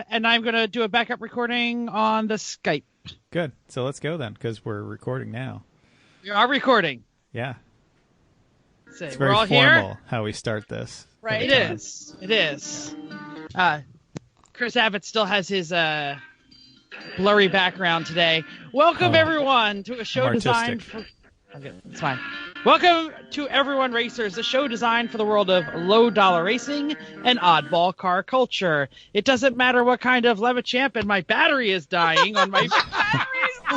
and I'm going to do a backup recording on the Skype. Good. So let's go then, because we're recording now. We are recording. Yeah. It's very all formal here. how we start this. Right. It is. Chris Abbott still has his blurry background today. Welcome, everyone, to a show designed for... Okay, it's fine. Welcome to Everyone Racers, a show designed for the world of low-dollar racing and oddball car culture. It doesn't matter what kind of Lemachamp, and my battery is dying on my...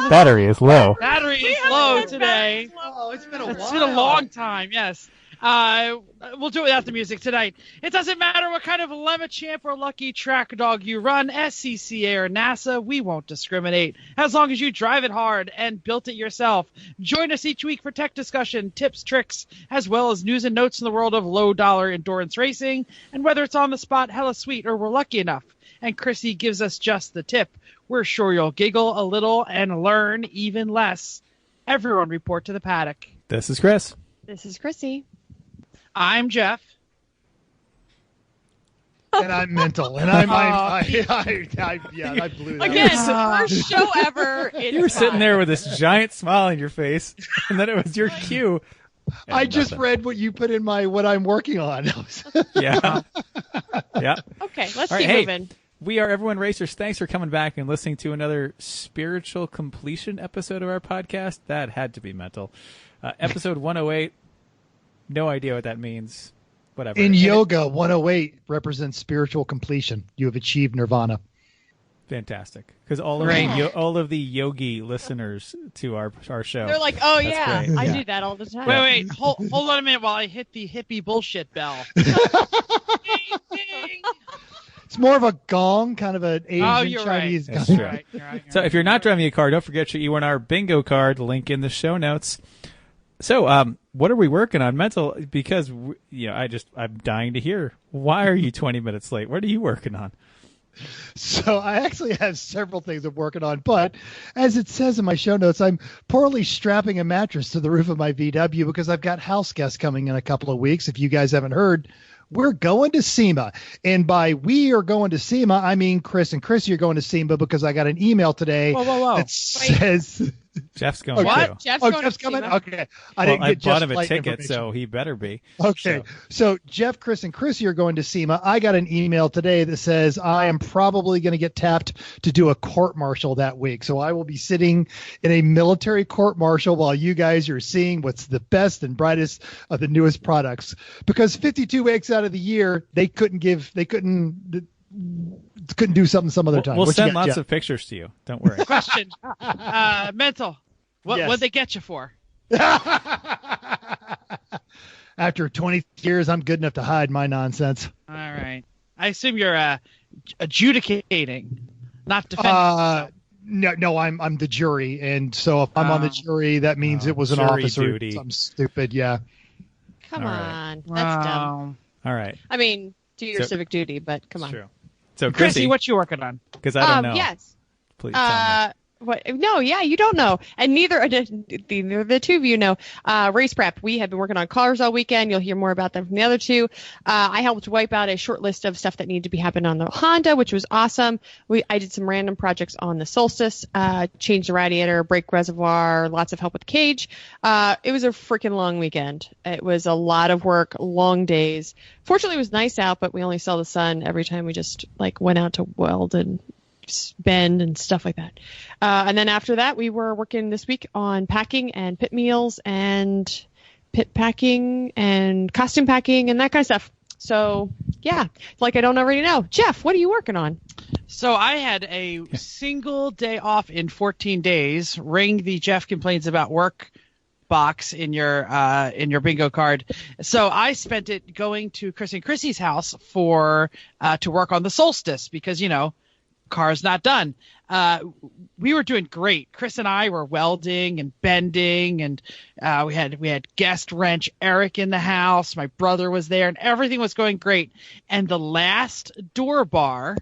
Battery is low. Battery is low today. Oh, it's been a while. It's been a long time, yes. We'll do it without the music tonight. It doesn't matter what kind of Lemachamp or Lucky Track Dog you run, SCCA or NASA, we won't discriminate. As long as you drive it hard and built it yourself. Join us each week for tech discussion, tips, tricks, as well as news and notes in the world of low-dollar endurance racing. And whether it's on the spot, hella sweet, or we're lucky enough, and Chrissy gives us just the tip, we're sure you'll giggle a little and learn even less. Everyone report to the paddock. This is Chris. This is Chrissy. I'm Jeff. And I'm mental. And I blew that. Again, first show ever. You were sitting there with this giant smile on your face, and then it was your cue. I just read what you put in what I'm working on. Yeah. Yeah. Okay, let's All right, keep moving. We are Everyone Racers. Thanks for coming back and listening to another spiritual completion episode of our podcast. That had to be mental. Episode 108. No idea what that means. Whatever. In yoga, 108 represents spiritual completion. You have achieved nirvana. Fantastic. Because all of the yogi listeners to our show. They're like, oh, That's yeah, great. I Yeah. do that all the time. Wait. Hold on a minute while I hit the hippie bullshit bell. It's more of a gong, kind of an Asian you're Chinese right. gong. You're right. So if you're not driving a car, don't forget your E1R bingo card. Link in the show notes. So, what are we working on? Mental, because I'm dying to hear. Why are you 20 minutes late? What are you working on? So I actually have several things I'm working on, but as it says in my show notes, I'm poorly strapping a mattress to the roof of my VW because I've got house guests coming in a couple of weeks. If you guys haven't heard, we're going to SEMA. And by we are going to SEMA, I mean Chris and Chrissy are going to SEMA because I got an email today that says... Jeff's going What? too. Jeff's coming? SEMA. Okay. I bought him a ticket, so he better be. Okay. So Jeff, Chris, and Chrissy are going to SEMA. I got an email today that says I am probably going to get tapped to do a court-martial that week. So I will be sitting in a military court-martial while you guys are seeing what's the best and brightest of the newest products. Because 52 weeks out of the year, they couldn't do something some other time. We'll What you send got, lots Jeff? of pictures to you. Don't worry. Question. Mental. Yes. What'd they get you for? After 20 years, I'm good enough to hide my nonsense. All right. I assume you're adjudicating, not defending. No, I'm the jury, and so if I'm on the jury, that means it was an jury officer. duty. Something stupid, yeah. Come All right. on. That's dumb. All right. I mean, do your civic duty, but come on. True. So Chrissy, what you working on? Because I don't know. Yes. Please tell me. What? No, yeah, you don't know, and neither the two of you know. Race prep. We have been working on cars all weekend. You'll hear more about them from the other two. I helped wipe out a short list of stuff that needed to be happening on the Honda, which was awesome. I did some random projects on the Solstice. Changed the radiator, brake reservoir, lots of help with the cage. It was a freaking long weekend. It was a lot of work, long days. Fortunately, it was nice out, but we only saw the sun every time we just went out to weld and bend and stuff like that. And then after that, we were working this week on packing and pit meals and pit packing and costume packing and that kind of stuff. So, yeah, I don't already know. Jeff, what are you working on? So I had a single day off in 14 days. Ring the Jeff complains about work box in your bingo card. So I spent it going to Chris and Chrissy's house to work on the Solstice because, car's not done. We were doing great. Chris and I were welding and bending, and we had guest wrench Eric in the house. My brother was there, and everything was going great. And the last door bar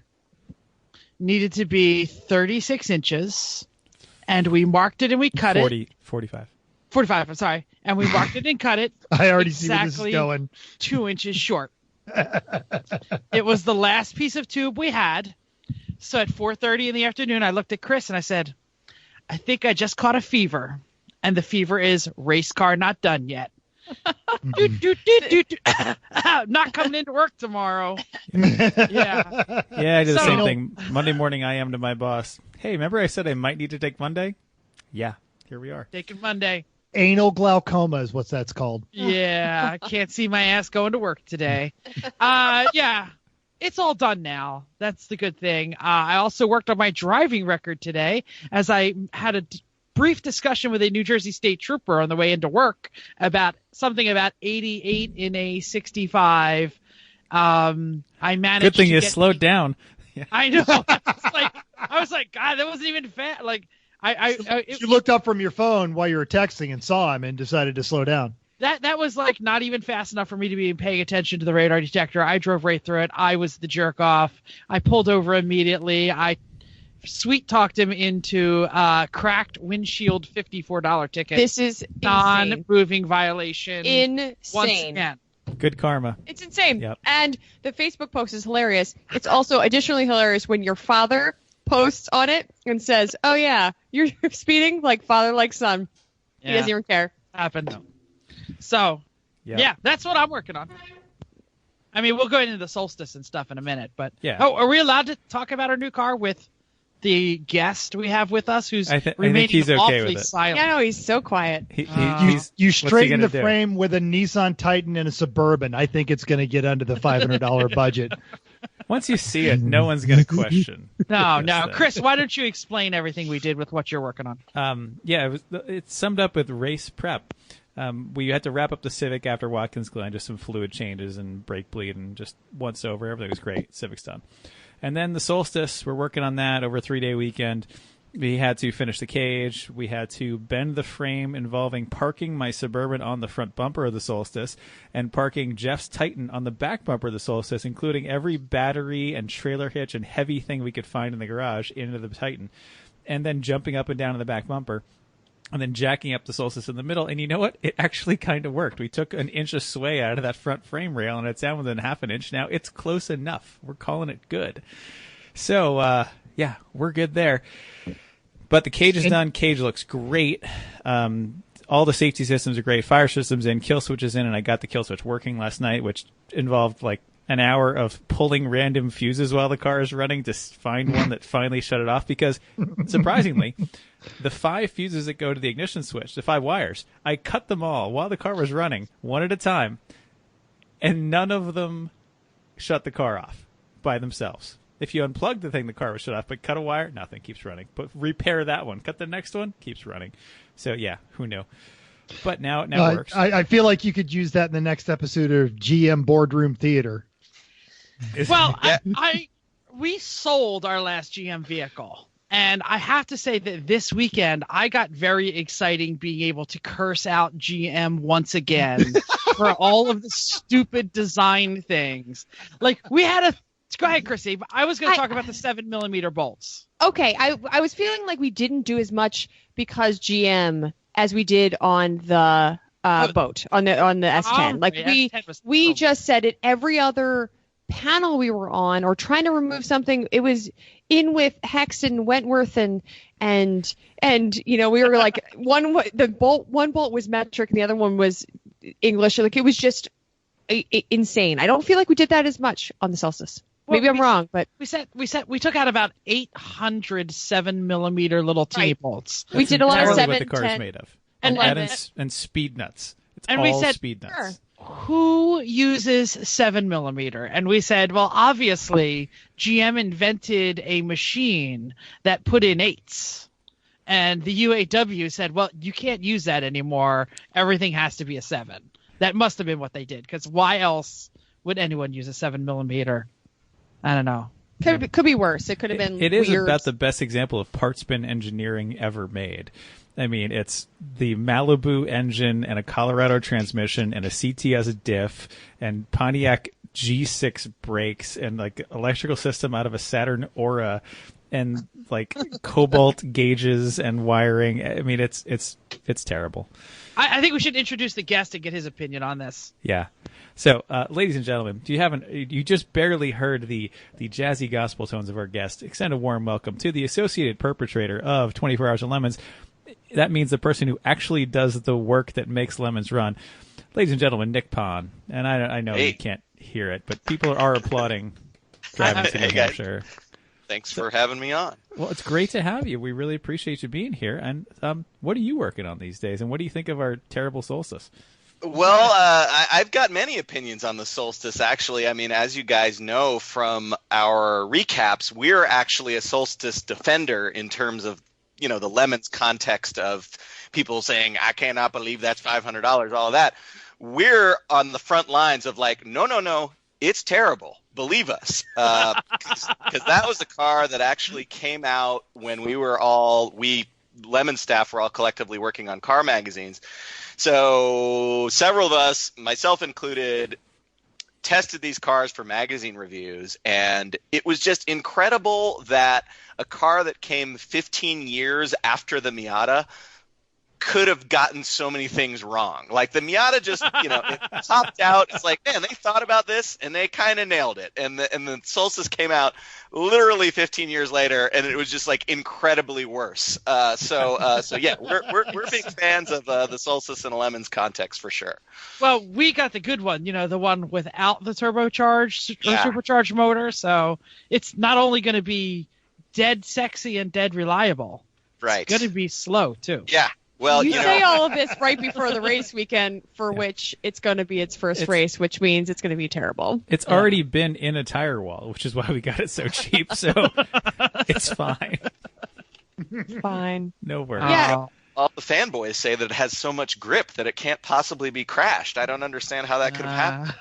needed to be 36 inches, and we marked it and we cut 45. 45, I'm sorry. And we marked it and cut it. I already see where this is exactly going. 2 inches short. It was the last piece of tube we had. So at 4:30 in the afternoon, I looked at Chris and I said, I think I just caught a fever. And the fever is race car not done yet. Not coming into work tomorrow. Yeah. Yeah, I did the same thing. Monday morning, I am to my boss. Hey, remember I said I might need to take Monday? Yeah, here we are. Taking Monday. Anal glaucoma is what that's called. Yeah, I can't see my ass going to work today. Yeah, it's all done now. That's the good thing. I also worked on my driving record today as I had a brief discussion with a New Jersey State Trooper on the way into work about something about 88 in a 65. I managed. Good thing to you get slowed down. Yeah. I know. I was like, God, that wasn't even fast. Like, You looked up from your phone while you were texting and saw him and decided to slow down. That was like not even fast enough for me to be paying attention to the radar detector. I drove right through it. I was the jerk off. I pulled over immediately. I sweet talked him into cracked windshield $54 ticket. This is non-moving violation. Insane. Once again. Good karma. It's insane. Yep. And the Facebook post is hilarious. It's also additionally hilarious when your father posts on it and says, "Oh yeah, you're speeding like father like son." Yeah. He doesn't even care. Happened. So, yeah, that's what I'm working on. I mean, we'll go into the solstice and stuff in a minute, but yeah. Oh, are we allowed to talk about our new car with the guest we have with us, who's I think remaining he's okay awfully with it. silent? Yeah, no, he's so quiet. You straighten the do? frame with a Nissan Titan and a Suburban. I think it's going to get under the $500 budget. Once you see it, no one's going to question. No. Chris, why don't you explain everything we did with what you're working on? It's summed up with race prep. We had to wrap up the Civic after Watkins Glen, just some fluid changes and brake bleed and just once over. Everything was great. Civic's done. And then the Solstice, we're working on that over a 3-day weekend. We had to finish the cage. We had to bend the frame involving parking my Suburban on the front bumper of the Solstice and parking Jeff's Titan on the back bumper of the Solstice, including every battery and trailer hitch and heavy thing we could find in the garage into the Titan, and then jumping up and down on the back bumper. And then jacking up the Solstice in the middle. And you know what? It actually kind of worked. We took an inch of sway out of that front frame rail, and it's down within half an inch now. It's close enough. We're calling it good. So, we're good there. But the cage is done. Cage looks great. All the safety systems are great. Fire systems in, kill switches in, and I got the kill switch working last night, which involved like an hour of pulling random fuses while the car is running to find one that finally shut it off, because surprisingly, the 5 fuses that go to the ignition switch, the 5 wires, I cut them all while the car was running, one at a time, and none of them shut the car off by themselves. If you unplug the thing, the car was shut off, but cut a wire, nothing, keeps running. But repair that one, cut the next one, keeps running. So yeah, who knew? But now it works. I feel like you could use that in the next episode of GM Boardroom Theater. Well, we sold our last GM vehicle, and I have to say that this weekend I got very exciting being able to curse out GM once again for all of the stupid design things. Like we had go ahead, Chrissy. I was going to talk about the 7mm bolts. Okay, I was feeling like we didn't do as much because GM as we did on the boat on the S10. Like we just said it every other panel we were on or trying to remove something. It was in with Hex and Wentworth and you know, we were like one bolt was metric and the other one was English. Like it was just insane. I don't feel like we did that as much on the Solstice. Well, maybe I'm wrong, but we took out about 800 7mm little T bolts. We did a lot of 7, what the car 10, is made of, and speed nuts. It's and all we said, speed nuts. Who uses 7mm? And we said, well, obviously GM invented a machine that put in 8s. And the UAW said, well, you can't use that anymore. Everything has to be a 7. That must have been what they did, because why else would anyone use a 7mm? I don't know. Could be worse. It could have been. It is weird. about the best example of parts bin engineering ever made. I mean, it's the Malibu engine and a Colorado transmission and a CT as a diff and Pontiac G6 brakes and like electrical system out of a Saturn Aura and like cobalt gauges and wiring. I mean, it's terrible. I think we should introduce the guest and get his opinion on this. Yeah. So, ladies and gentlemen, you just barely heard the jazzy gospel tones of our guest. Extend a warm welcome to the associated perpetrator of 24 Hours of Lemons. That means the person who actually does the work that makes Lemons run. Ladies and gentlemen, Nick Pon. And I know you can't hear it, but people are applauding driving to New Hampshire. Thanks for having me on. Well, it's great to have you. We really appreciate you being here. And what are you working on these days? And what do you think of our terrible solstice? Well, I've got many opinions on the solstice, actually. I mean, as you guys know from our recaps, we're actually a solstice defender in terms of, the Lemons context of people saying, I cannot believe that's $500, all of that. We're on the front lines of like, no, it's terrible. Believe us. Because that was a car that actually came out when we Lemon staff were all collectively working on car magazines. So several of us, myself included, tested these cars for magazine reviews, and it was just incredible that a car that came 15 years after the Miata could have gotten so many things wrong. Like the Miata just, it popped out. It's like, man, they thought about this and they kind of nailed it. And the Solstice came out literally 15 years later, and it was just like incredibly worse. So yeah, we're big fans of the Solstice and Lemons context for sure. Well, we got the good one, the one without the supercharged motor. So it's not only going to be dead sexy and dead reliable. Right. It's going to be slow too. Yeah. Well, you say all of this right before the race weekend, for which it's going to be its first race, which means it's going to be terrible. It's already been in a tire wall, which is why we got it so cheap. So it's fine. Fine. No worries. Yeah. All the fanboys say that it has so much grip that it can't possibly be crashed. I don't understand how that could have happened.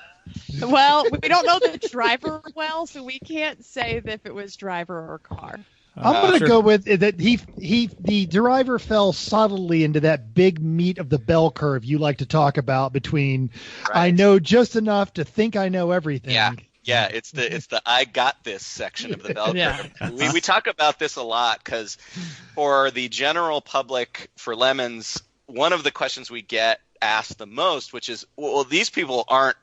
Well, we don't know the driver well, so we can't say if it was driver or car. I'm going to go with that. The driver fell subtly into that big meat of the bell curve you like to talk about between I know just enough to think I know everything. Yeah, it's the I got this section of the bell curve. We talk about this a lot because for the general public, for Lemons, one of the questions we get asked the most, which is, well, these people aren't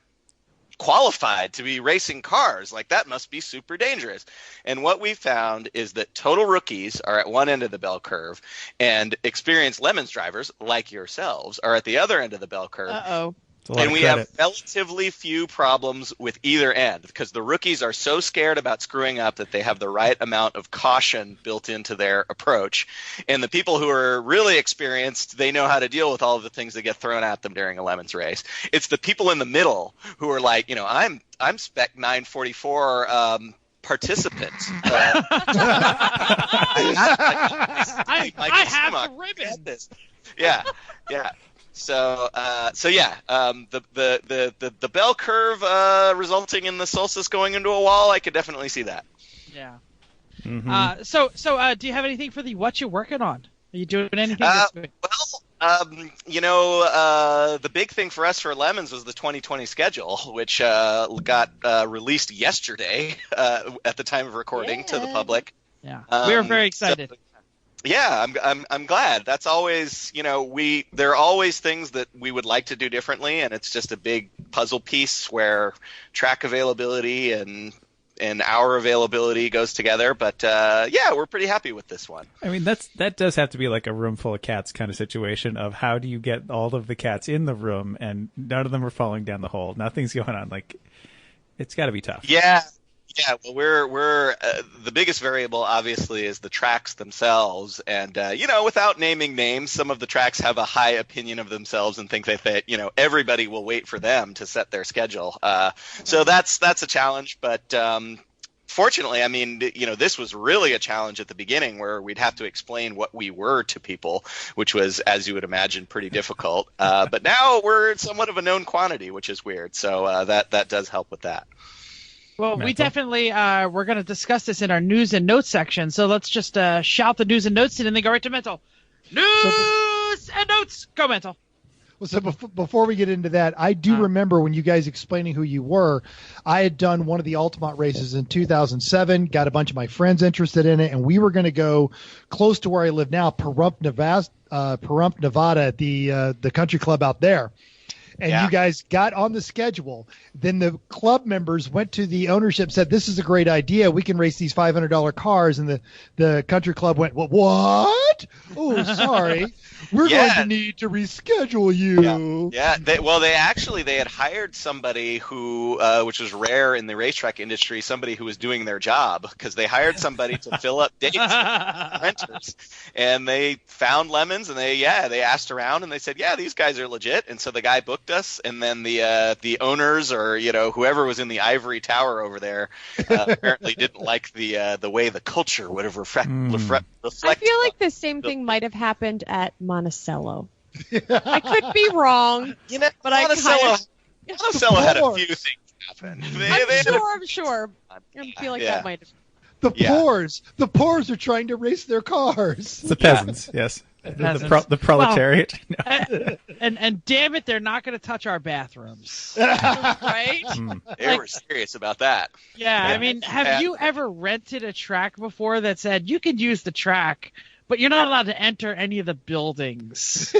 qualified to be racing cars. Like, that must be super dangerous. And what we found is that total rookies are at one end of the bell curve, and experienced Lemons drivers like yourselves are at the other end of the bell curve. Uh-oh. And we have relatively few problems with either end because the rookies are so scared about screwing up that they have the right amount of caution built into their approach. And the people who are really experienced, they know how to deal with all of the things that get thrown at them during a Lemons race. It's the people in the middle who are like, I'm spec 944 participant. I have the ribbon. Yeah. So the bell curve resulting in the Solstice going into a wall, I could definitely see that. Yeah. Mm-hmm. So do you have anything for the what you're working on? Are you doing anything this week? The big thing for us for Lemons was the 2020 schedule, which got released yesterday at the time of recording to the public. Yeah, we were very excited. So, yeah, I'm glad. That's always, there are always things that we would like to do differently, and it's just a big puzzle piece where track availability and our availability goes together. But we're pretty happy with this one. I mean, that does have to be like a room full of cats kind of situation of how do you get all of the cats in the room and none of them are falling down the hole. Nothing's going on. Like, it's got to be tough. Yeah. Yeah, well, we're the biggest variable, obviously, is the tracks themselves. And, without naming names, some of the tracks have a high opinion of themselves and think that everybody will wait for them to set their schedule. So that's a challenge. But fortunately, I mean, this was really a challenge at the beginning where we'd have to explain what we were to people, which was, as you would imagine, pretty difficult. But now we're somewhat of a known quantity, which is weird. So that does help with that. Well, we definitely we're going to discuss this in our news and notes section. So let's just shout the news and notes and then go right to Mental. News and notes. Go, Mental. Well, so before we get into that, I do remember when you guys explaining who you were, I had done one of the Altamont races in 2007, got a bunch of my friends interested in it, and we were going to go close to where I live now, Perp, Nevada, at the country club out there. And you guys got on the schedule. Then the club members went to the ownership, said, this is a great idea. We can race these $500 cars. And the country club went, well, what? Oh, sorry. We're going to need to reschedule you. Yeah. They had hired somebody who, which was rare in the racetrack industry, somebody who was doing their job, because they hired somebody to fill up dates with renters. And they found lemons, and they asked around, and they said, yeah, these guys are legit. And so the guy booked us, and then the owners, or whoever was in the ivory tower over there, apparently didn't like the way the culture would have reflected. I feel like the same thing might have happened at Monticello. I could be wrong, but Monticello had a few things happen. I'm sure. I feel like that might have. The poors are trying to race their cars. The peasants, yes. The proletariat. Well, and damn it, they're not going to touch our bathrooms. Right? They were serious about that. Yeah, I mean, have you ever rented a track before that said you can use the track, but you're not allowed to enter any of the buildings?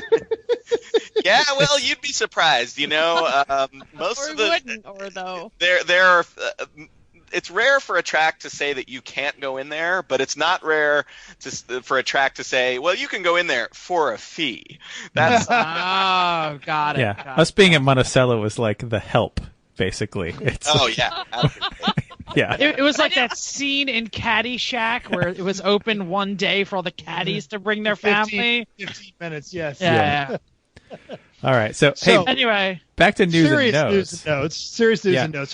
Yeah, well, you'd be surprised. Most of the wouldn't, or though there are. It's rare for a track to say that you can't go in there, but it's not rare for a track to say, well, you can go in there for a fee. That's got it. Yeah, us being at Monticello was like the help, basically. Yeah. It was like that scene in Caddyshack where it was open one day for all the caddies to bring their family. 15 minutes, yes. Yeah. All right. So hey, anyway, back to news serious and notes. News and notes. Serious news and notes.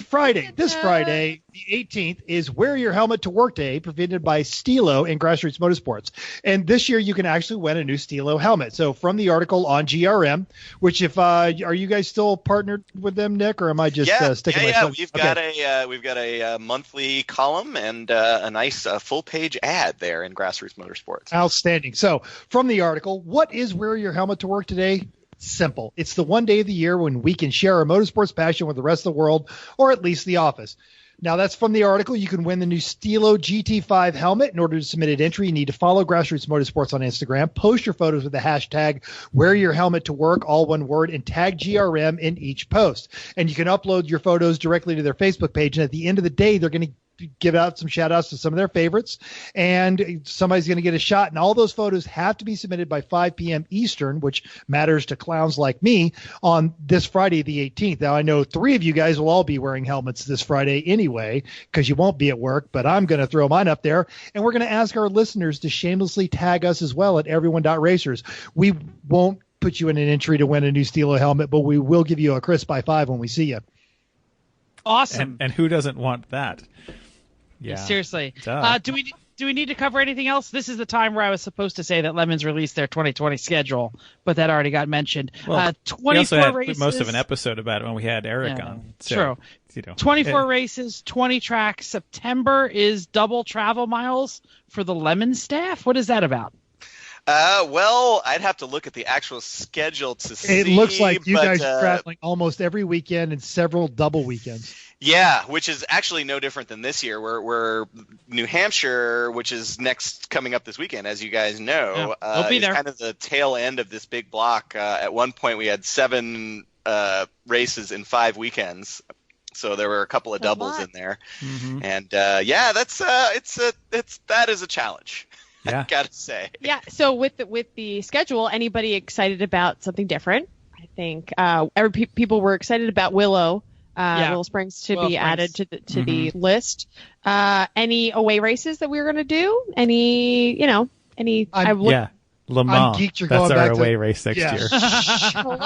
This Friday, the 18th, is Wear Your Helmet to Work Day, presented by Stilo and Grassroots Motorsports. And this year, you can actually win a new Stilo helmet. So from the article on GRM, which are you guys still partnered with them, Nick, or am I just sticking myself? We've got a monthly column and a nice full page ad there in Grassroots Motorsports. Outstanding. So from the article, what is Wear Your Helmet to Work today? Simple. It's the one day of the year when we can share our motorsports passion with the rest of the world, or at least the office. Now, that's from the article. You can win the new Stilo GT5 helmet. In order to submit an entry, you need to follow Grassroots Motorsports on Instagram, post your photos with the hashtag Wear Your Helmet to Work, all one word, and tag GRM in each post. And you can upload your photos directly to their Facebook page. And at the end of the day, they're going to give out some shout outs to some of their favorites, and somebody's going to get a shot. And all those photos have to be submitted by 5 p.m. Eastern, which matters to clowns like me, on this Friday, the 18th. Now, I know 3 of you guys will all be wearing helmets this Friday anyway, because you won't be at work, but I'm going to throw mine up there. And we're going to ask our listeners to shamelessly tag us as well at everyone.racers. We won't put you in an entry to win a new Stilo helmet, but we will give you a crisp by 5 when we see you. Awesome. And who doesn't want that? Yeah. Seriously. Do we need to cover anything else? This is the time where I was supposed to say that Lemons released their 2020 schedule, but that already got mentioned. Well, 24 we also had races. Most of an episode about it when we had Eric on. So, true. 24 races, 20 tracks. September is double travel miles for the Lemons staff. What is that about? Well, I'd have to look at the actual schedule to see. It looks like you guys are traveling almost every weekend and several double weekends. Yeah, which is actually no different than this year. We're New Hampshire, which is coming up this weekend, as you guys know. We'll be there. Kind of the tail end of this big block. At one point, we had 7 races in 5 weekends, so there were a couple of doubles in there. Mm-hmm. And that is a challenge. Yeah. I gotta say. Yeah. So with the schedule, anybody excited about something different? I think people were excited about Willow Springs to be added to the list. Any away races that we were going to do? Any? Le Mans. That's our away race next year. Hello.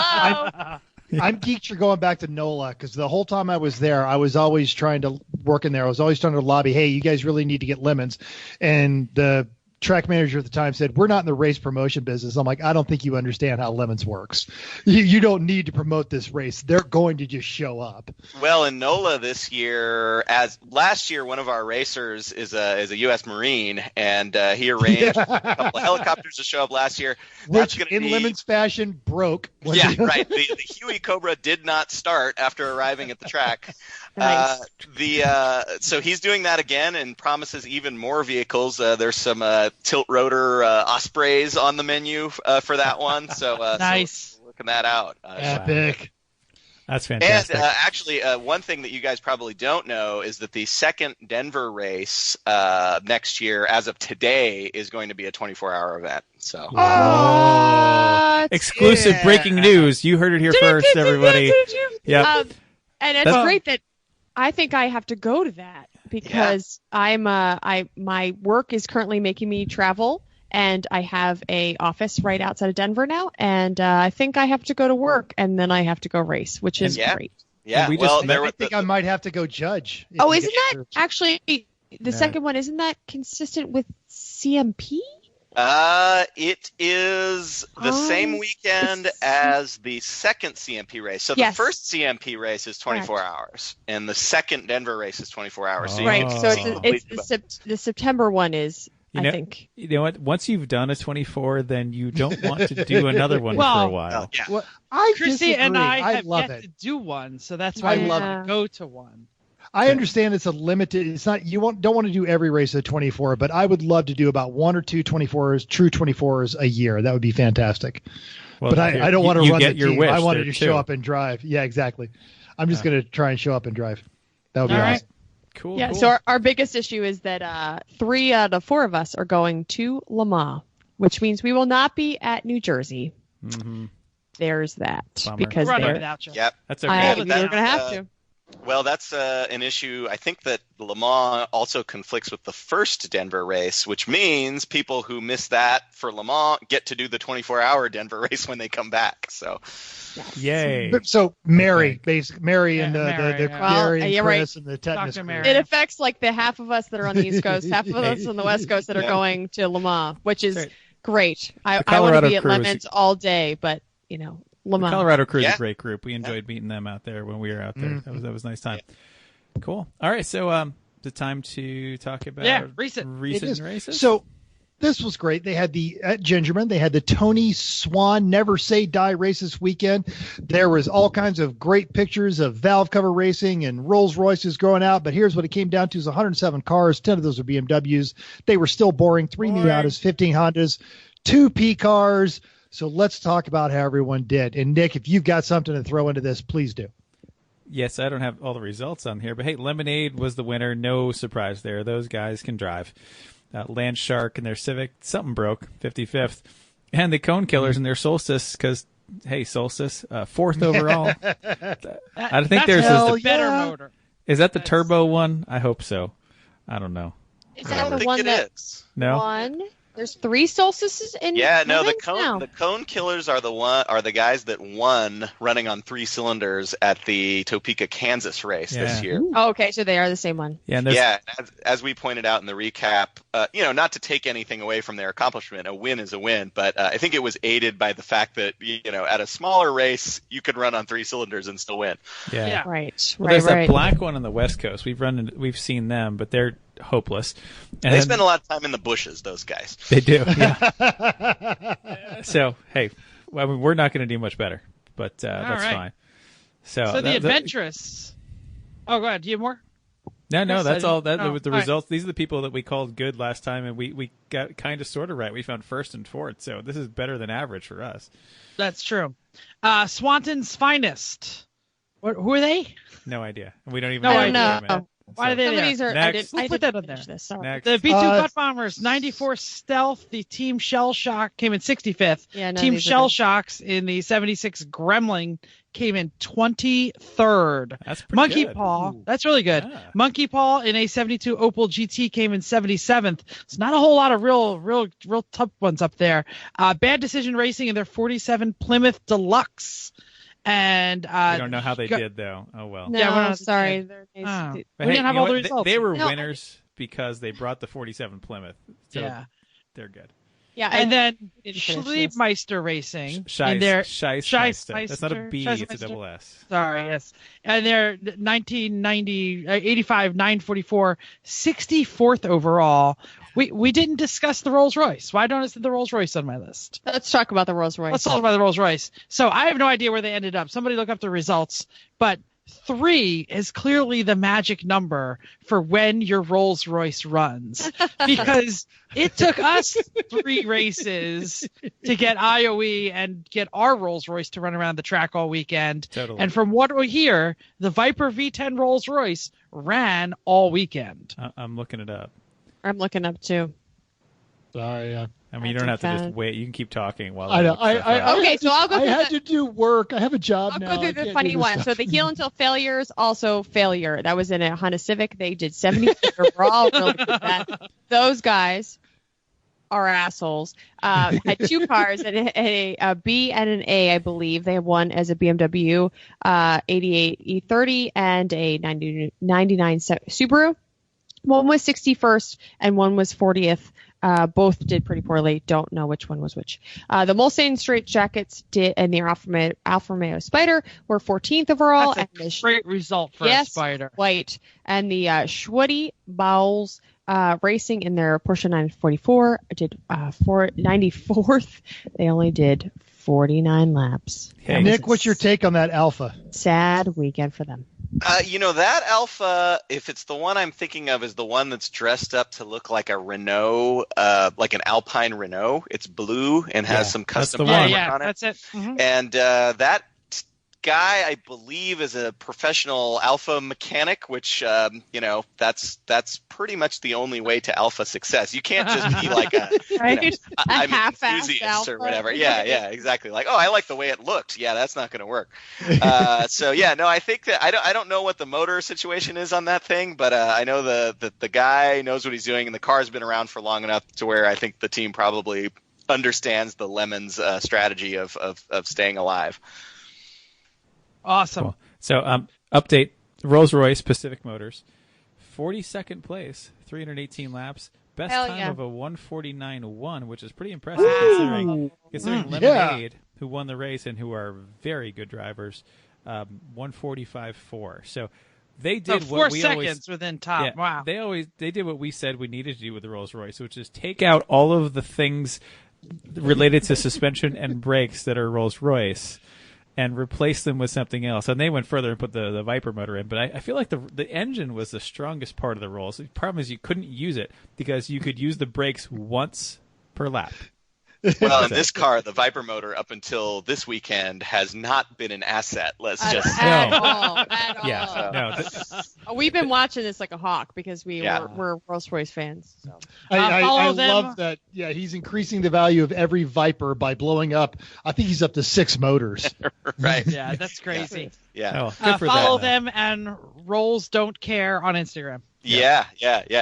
I'm geeked you're going back to NOLA, because the whole time I was there, I was always trying to work in there. I was always trying to lobby, hey, you guys really need to get lemons. And the track manager at the time said, "We're not in the race promotion business." I'm like, "I don't think you understand how Lemons works. You don't need to promote this race. They're going to just show up." Well, in NOLA this year, as last year, one of our racers is a U.S. Marine, and he arranged a couple of helicopters to show up last year. Which, in Lemons fashion, broke. Yeah, right. The Huey Cobra did not start after arriving at the track. Nice. So he's doing that again and promises even more vehicles. There's some tilt rotor Ospreys on the menu for that one. So nice. So working that out. Epic. That's fantastic. And actually, one thing that you guys probably don't know is that the second Denver race next year, as of today, is going to be a 24-hour event. So, exclusive breaking news! You heard it here first, everybody. Yeah, and it's great that I think I have to go to that because my work is currently making me travel. And I have a office right outside of Denver now, and I think I have to go to work, and then I have to go race, which is great. Yeah, I think I might have to go judge. Oh, isn't that actually the second one? Isn't that consistent with CMP? It is the same weekend as the second CMP race. So the first CMP race is 24 hours, and the second Denver race is 24 hours. So right. So it's the September one is. I think. You know what? Once you've done a 24, then you don't want to do another one for a while. Yeah. Well, Chrissy and I have love yet to do one, so that's why I love to go to one. I understand it's a limited. It's not don't want to do every race at 24, but I would love to do about one or two 24s, true 24s a year. That would be fantastic. Well, but I don't want to run the team. Wish I wanted to too. show up and drive. Yeah, exactly. I'm just going to try and show up and drive. That would be All awesome. right. Cool. Yeah. Cool. So our biggest issue is that 3 out of 4 of us are going to Le Mans, which means we will not be at New Jersey. Mm-hmm. There's that Bummer. because We're running without you. Yep. That's okay. we're going to have to. Well, that's an issue. I think that Le Mans also conflicts with the first Denver race, which means people who miss that for Le Mans get to do the 24-hour Denver race when they come back. So, yay! So Mary, basically Mary and Mary, Gary and Chris and the tetanus. Dr. crew. Mary. It affects like the half of us that are on the East Coast, half of us on the West Coast that are going to Le Mans, which is great. I want to be at Lemons all day, but Le Mans. The Colorado crew is a great group. We enjoyed meeting them out there when we were out there. Mm-hmm. That was a nice time. Cool. All right, so the time to talk about recent races. So this was great. They had at Gingerman, they had the Tony Swan Never Say Die race this weekend. There was all kinds of great pictures of valve cover racing and Rolls Royces growing out. But here's what it came down to: is 107 cars. 10 of those are BMWs. They were still boring. 3 Miatas, 15 Hondas, 2 P cars. So let's talk about how everyone did. And Nick, if you've got something to throw into this, please do. Yes, I don't have all the results on here, but hey, Lemonade was the winner. No surprise there. Those guys can drive. Land Shark and their Civic, something broke, 55th. And the Cone Killers and their Solstice, because, hey, Solstice, 4th overall. I think there's a better motor. Is that the turbo one? I hope so. I don't know. Is that the one that won? There's 3 Solstices in the Cone Killers are the guys that won running on 3 cylinders at the Topeka, Kansas race this year. Oh, okay, so they are the same one. As we pointed out in the recap, not to take anything away from their accomplishment, a win is a win, but I think it was aided by the fact that at a smaller race you could run on 3 cylinders and still win. Yeah. Right. Well, there's that black one on the West Coast. We've seen them, but they're hopeless. And they spend a lot of time in the bushes, those guys. They do, yeah. So, hey, we're not going to do much better, but that's fine. So the adventurous. Oh, go ahead. Do you have more? No, that's all. The results. Right. These are the people that we called good last time, and we got kind of sort of right. We found 1st and 4th, so this is better than average for us. That's true. Swanton's Finest. Who are they? No idea. We don't even know. Why are they there? Next. We'll put that on there. Next. The B2 Cut Bombers, 94 Stealth. The Team Shell Shock came in 65th. Team Shell Shocks in the 76 Gremlin came in 23rd. That's pretty Monkey good. Paw, that's really good. Yeah. Monkey Paw in a 72 Opel GT came in 77th. It's not a whole lot of real tough ones up there. Bad Decision Racing in their 47 Plymouth Deluxe. And we don't know how they did though. Oh well. No, yeah, sorry. We didn't have all the results. They were winners because they brought the 47 Plymouth. So They're good. Yeah, And then we didn't finish this. Schliebmeister Racing. Scheissmeister. That's not a B, it's a double S. Sorry, yes. And they're 1990, 85, 944, 64th overall. We didn't discuss the Rolls Royce. Why don't I see the Rolls Royce on my list? Let's talk about the Rolls Royce. Let's talk about the Rolls Royce. So I have no idea where they ended up. Somebody look up the results. But 3 is clearly the magic number for when your Rolls Royce runs, because it took us 3 races to get IOE and get our Rolls Royce to run around the track all weekend. Totally. And from what we hear, the Viper V10 Rolls Royce ran all weekend. I'm looking it up. I'm looking up too. Sorry. I mean, you don't have to just wait. You can keep talking while I know. look stuff up. Okay, so I'll go I through had the- to do work. I have a job I'll now. go I through the can't funny do this one. stuff. So the heel until failures, also failure. That was in a Honda Civic. They did 70. We're all really good at that. Those guys are assholes. Had 2 cars, a B and an A, I believe. They had one as a BMW 88 E30 and a 99 Subaru. One was 61st and one was 40th. Both did pretty poorly. Don't know which one was which. The Mulsanne straight jackets did, and the Alfa Romeo Spider were 14th overall. That's and a great result for a Spider. White. And the Schweddy Bowles Racing in their Porsche 944 did 94th. They only did 49 laps. Hey. Nick, what's your take on that Alpha? Sad weekend for them. That Alpha, if it's the one I'm thinking of, is the one that's dressed up to look like a Renault, like an Alpine Renault. It's blue and has some custom the one. artwork on it. That's it. Mhm. And that guy, I believe, is a professional Alpha mechanic, which that's pretty much the only way to Alpha success. You can't just be like I'm an half-assed enthusiast Alpha. or whatever. Yeah, exactly. Like, oh, I like the way it looked. Yeah, that's not going to work. I think that I don't know what the motor situation is on that thing, but I know the guy knows what he's doing, and the car's been around for long enough to where I think the team probably understands the Lemons strategy of staying alive. Awesome. Cool. So, update: Rolls-Royce Pacific Motors, 42nd place, 318 laps, best Hell time yeah. of a 149.1, which is pretty impressive considering Lemonade, who won the race and who are very good drivers, 145.4. So they did So 4 what we seconds always within top. Yeah, Wow. they did what we said we needed to do with the Rolls-Royce, which is take out all of the things related to suspension and brakes that are Rolls-Royce and replace them with something else. And they went further and put the Viper motor in. But I feel like the engine was the strongest part of the Rolls. The problem is you couldn't use it because you could use the brakes once per lap. Well, in this car, the Viper motor up until this weekend has not been an asset. Let's just say. At all. Yeah, We've been watching this like a hawk because Yeah. we're Rolls-Royce fans. So. I follow them. love that. Yeah, he's increasing the value of every Viper by blowing up. I think he's up to 6 motors. Right. Yeah, that's crazy. Yeah. Oh, good for Follow that. them and Rolls Don't Care on Instagram. Yeah.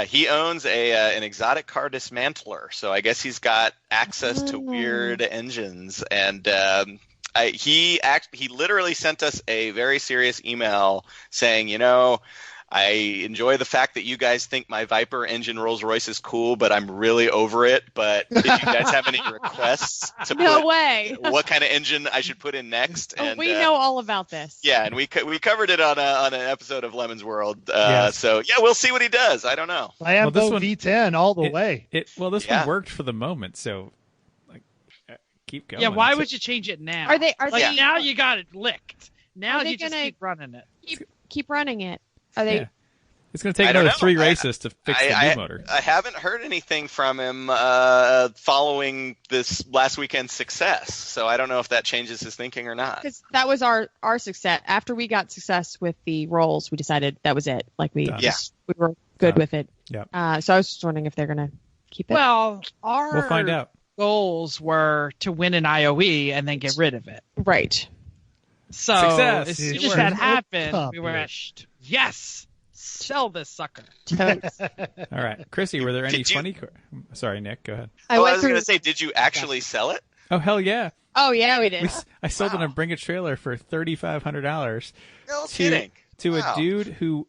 He owns an exotic car dismantler, so I guess he's got access to weird engines. And he literally sent us a very serious email saying, I enjoy the fact that you guys think my Viper engine Rolls Royce is cool, but I'm really over it. But if you guys have any requests to No put way. what kind of engine I should put in next, and We know all about this. yeah, and we covered it on an episode of Lemon's World. Yes. So yeah, we'll see what he does. I don't know. Lambo this one- V10 all the way. This Yeah. one worked for the moment, so keep going. Yeah, why would you change it now? Are they now you got it licked. Now Are they you just gonna- keep running it. keep running it? Are they? Yeah. It's going to take I don't another know. 3 races to fix the I new motor. I haven't heard anything from him following this last weekend's success, so I don't know if that changes his thinking or not. Because that was our success. After we got success with the Rolls, we decided that was it. Like we Done. Yeah. we were good Done. with it. Yeah. So I was just wondering if they're gonna keep it. Well, our We'll find out. goals were to win an IOE and then get rid of it. Right. So Success. as soon It as that worked. happened, we were yes, sell this sucker. Totes. All right. Chrissy, were there any Did you- funny... Sorry, Nick, go ahead. I went was through- going to say, did you actually sell it? Oh, hell yeah. Oh yeah, we did. I sold it on Bring a Trailer for $3,500 No to kidding. to Wow. a dude who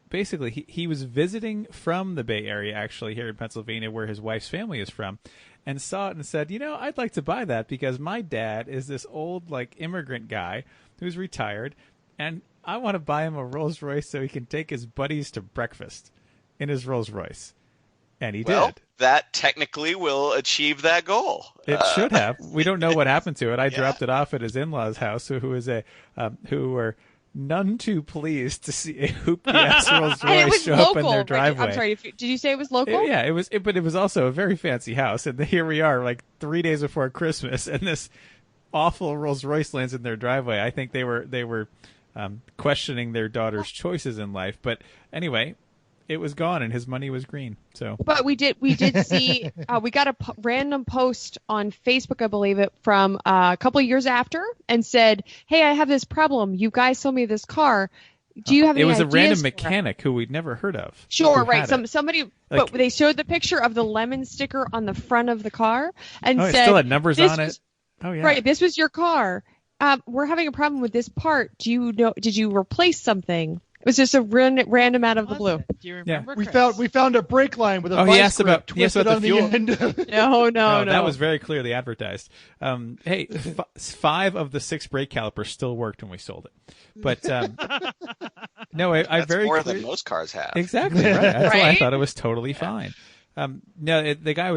basically, he was visiting from the Bay Area, actually, here in Pennsylvania, where his wife's family is from, and saw it and said, I'd like to buy that because my dad is this old, like, immigrant guy who's retired, and I want to buy him a Rolls Royce so he can take his buddies to breakfast in his Rolls Royce. And he did. That technically will achieve that goal. It should have. We don't know what happened to it. I dropped it off at his in-laws' house, who were none too pleased to see a hoopty-ass Rolls Royce show up in their driveway. I'm sorry, did you say it was local? But it was also a very fancy house. And here we are, like 3 days before Christmas, and this awful Rolls Royce lands in their driveway. I think they were questioning their daughter's choices in life. But anyway, it was gone, and his money was green. So, but we did see we got a random post on Facebook, I believe it, from a couple of years after, and said, "Hey, I have this problem. You guys sold me this car. Do you have any ideas?" It was a random mechanic who we'd never heard of. Sure, right. Somebody, but they showed the picture of the lemon sticker on the front of the car and said, it still had numbers on it. Oh yeah, right. This was your car. We're having a problem with this part. Did you replace something? It was just a random out of the blue. Do you remember? We found a brake line with a vice grip twisted on the end. No. That was very clearly advertised. Hey, 5 of the 6 brake calipers still worked when we sold it. But no, I very more than most cars have. Exactly right. That's why I thought it was totally fine. The guy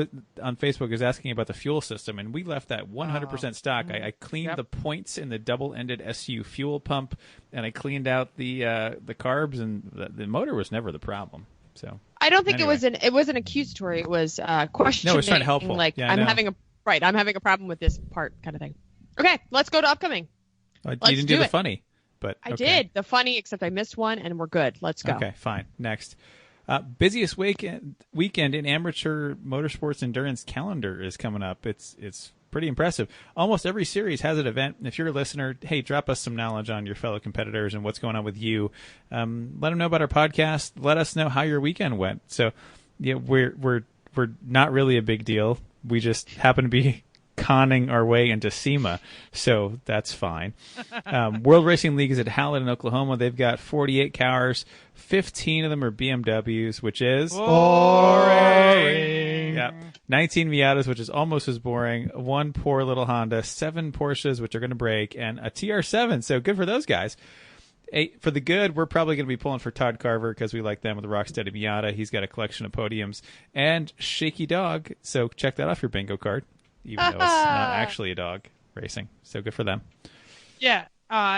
on Facebook is asking about the fuel system, and we left that 100% stock. I cleaned the points in the double-ended SU fuel pump, and I cleaned out the carbs, and the motor was never the problem. So I don't think it wasn't accusatory. It was questioning. No, it was trying to helpful. Like I'm having a problem with this part, kind of thing. Okay, let's go to upcoming. You didn't do the funny, but I did the funny, except I missed one, and we're good. Let's go. Okay, fine. Next. Busiest weekend in amateur motorsports endurance calendar is coming up. It's pretty impressive. Almost every series has an event. If you're a listener, hey, drop us some knowledge on your fellow competitors and what's going on with you. Let them know about our podcast. Let us know how your weekend went. So, we're not really a big deal. We just happen to be conning our way into SEMA, so that's fine. World Racing League is at Hallett in Oklahoma. They've got 48 cars. 15 of them are BMWs, which is boring. Yeah. 19 Miatas, which is almost as boring. 1 poor little Honda. 7 Porsches, which are going to break, and a TR7. So good for those guys. For the good, we're probably going to be pulling for Todd Carver because we like them with the Rocksteady Miata. He's got a collection of podiums. And Shaky Dog. So check that off your bingo card, even though it's not actually a dog racing. So good for them. Yeah,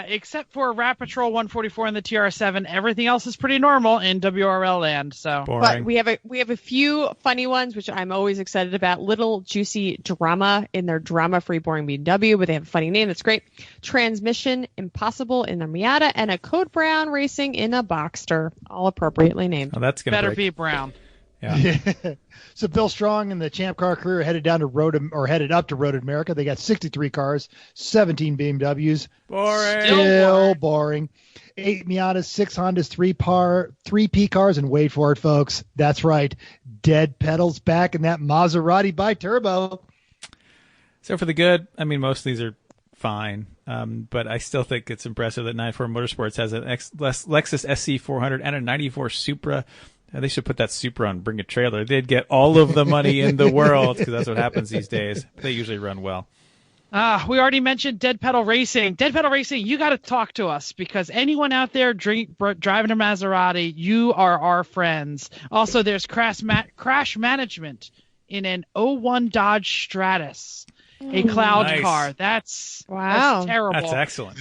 except for Rat Patrol 144 and the TR7, everything else is pretty normal in WRL land. So, boring. But we have a few funny ones, which I'm always excited about. Little juicy drama in their drama-free boring BMW, but they have a funny name. That's great. Transmission Impossible in their Miata, and a Code Brown Racing in a Boxster, all appropriately named. Oh, that's gonna be Brown. Yeah. So Bill Strong and the Champ Car crew are headed up to Road America. They got 63 cars, 17 BMWs. Boring. Still boring. 8 Miatas, 6 Hondas, 3 P cars, and wait for it, folks. That's right. Dead pedals back in that Maserati bi-turbo. So for the good, I mean, most of these are fine. But I still think it's impressive that 94 Motorsports has an Lexus SC400 and a 94 Supra. They should put that Supra on Bring a Trailer. They'd get all of the money in the world because that's what happens these days. They usually run well. We already mentioned Dead Pedal Racing. Dead Pedal Racing, you got to talk to us because anyone out there driving a Maserati, you are our friends. Also, there's crash management in an 01 Dodge Stratus. A cloud car. That's terrible. That's excellent.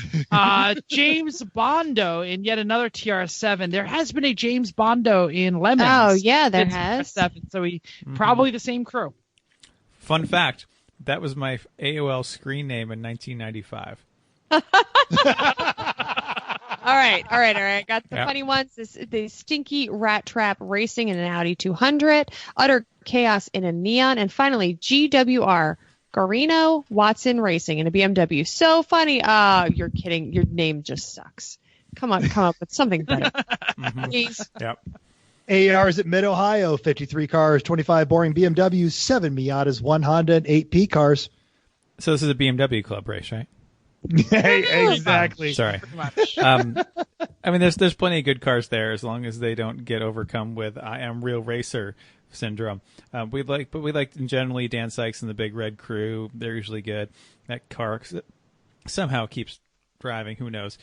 James Bondo in yet another TR7. There has been a James Bondo in Lemons. Oh, yeah, there has. So probably the same crew. Fun fact, that was my AOL screen name in 1995. All right. Got the funny ones. The Stinky Rat Trap Racing in an Audi 200. Utter Chaos in a Neon. And finally, GWR. Garino Watson Racing in a BMW. So funny. You're kidding. Your name just sucks. Come up with something better. Please. Yep. ARs at Mid-Ohio, 53 cars, 25 boring BMWs, 7 Miatas, 1 Honda, and 8 P cars. So this is a BMW club race, right? Exactly. Sorry. Pretty much. I mean, there's plenty of good cars there as long as they don't get overcome with "I am real racer" syndrome. We like generally Dan Sykes and the Big Red Crew. They're usually good. That car somehow keeps driving. Who knows?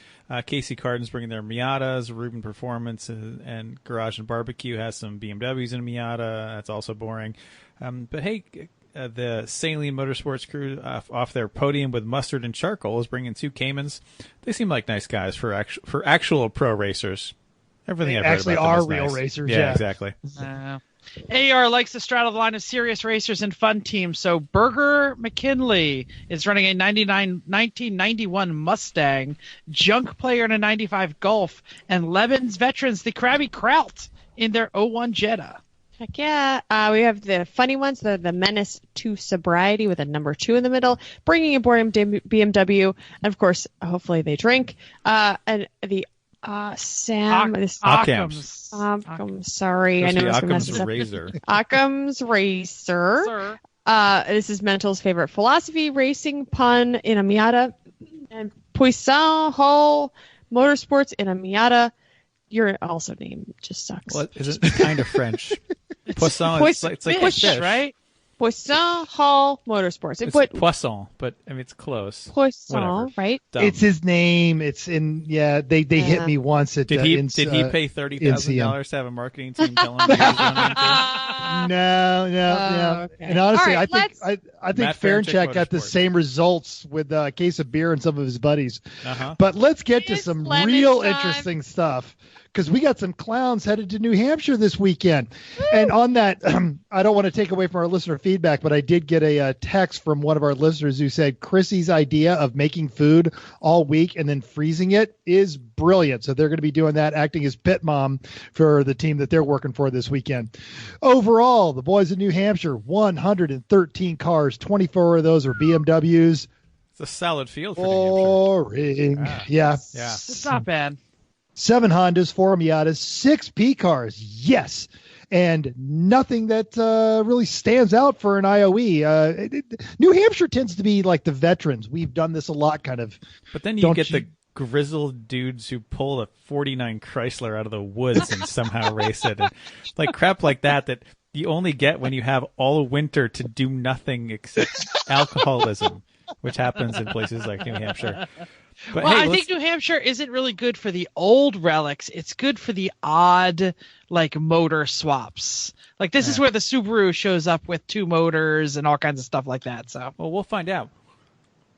Casey Carden's bringing their Miatas. Rubin Performance and Garage and Barbecue has some BMWs in a Miata. That's also boring. But hey. The Saline Motorsports crew off their podium with Mustard and Charcoal is bringing 2 Caymans. They seem like nice guys for actual pro racers. Everything I've heard actually about them are is real nice. racers. Yeah, exactly. AR likes to straddle the line of serious racers and fun teams. So Berger McKinley is running a 1991 Mustang, Junk Player in a 95 Golf, and Lebanon's veterans, the Krabby Kraut, in their 01 Jetta. Heck yeah. We have the funny ones, the Menace to Sobriety with a number 2 in the middle, bringing aboard BMW, and of course, hopefully they drink. And the Occam's. Sorry, I know it's Occam's Razor. Occam's Racer. This is Mental's favorite philosophy, racing pun in a Miata, and Poisson Hall Motorsports in a Miata. Your also name just sucks. Well, is it kind of French? Poisson. It's like fish, fish, right? Poisson Hall Motorsports. It's Poisson, but I mean it's close. Poisson, Whatever. right? Dumb. It's his name. It's in. Yeah, they hit me once. At, Did he in, pay $30,000 to have a marketing team tell him? No. Okay. And honestly, All right, I think Ferenchak got the Motorsport. same results with a case of beer and some of his buddies. Uh-huh. But let's get to It's some lemon real time. interesting stuff because we got some clowns headed to New Hampshire this weekend. And on that, I don't want to take away from our listener feedback, but I did get a text from one of our listeners who said Chrissy's idea of making food all week and then freezing it is brilliant. So they're going to be doing that, acting as pit mom for the team that they're working for this weekend. Overall, the boys in New Hampshire, 113 cars, 24 of those are BMWs. It's a solid field for New Boring. Hampshire. Yeah. It's not bad. 7 Hondas, 4 Miatas, 6 P cars. Yes. And nothing that really stands out for an IOE. New Hampshire tends to be like the veterans. We've done this a lot, kind of. But then you get the grizzled dudes who pull a 49 Chrysler out of the woods and somehow race it. And like crap like that you only get when you have all winter to do nothing except alcoholism, which happens in places like New Hampshire. But Well, hey, I think New Hampshire isn't really good for the old relics. It's good for the odd, like, motor swaps. Like, this is where the Subaru shows up with 2 motors and all kinds of stuff like that. So, well, we'll find out.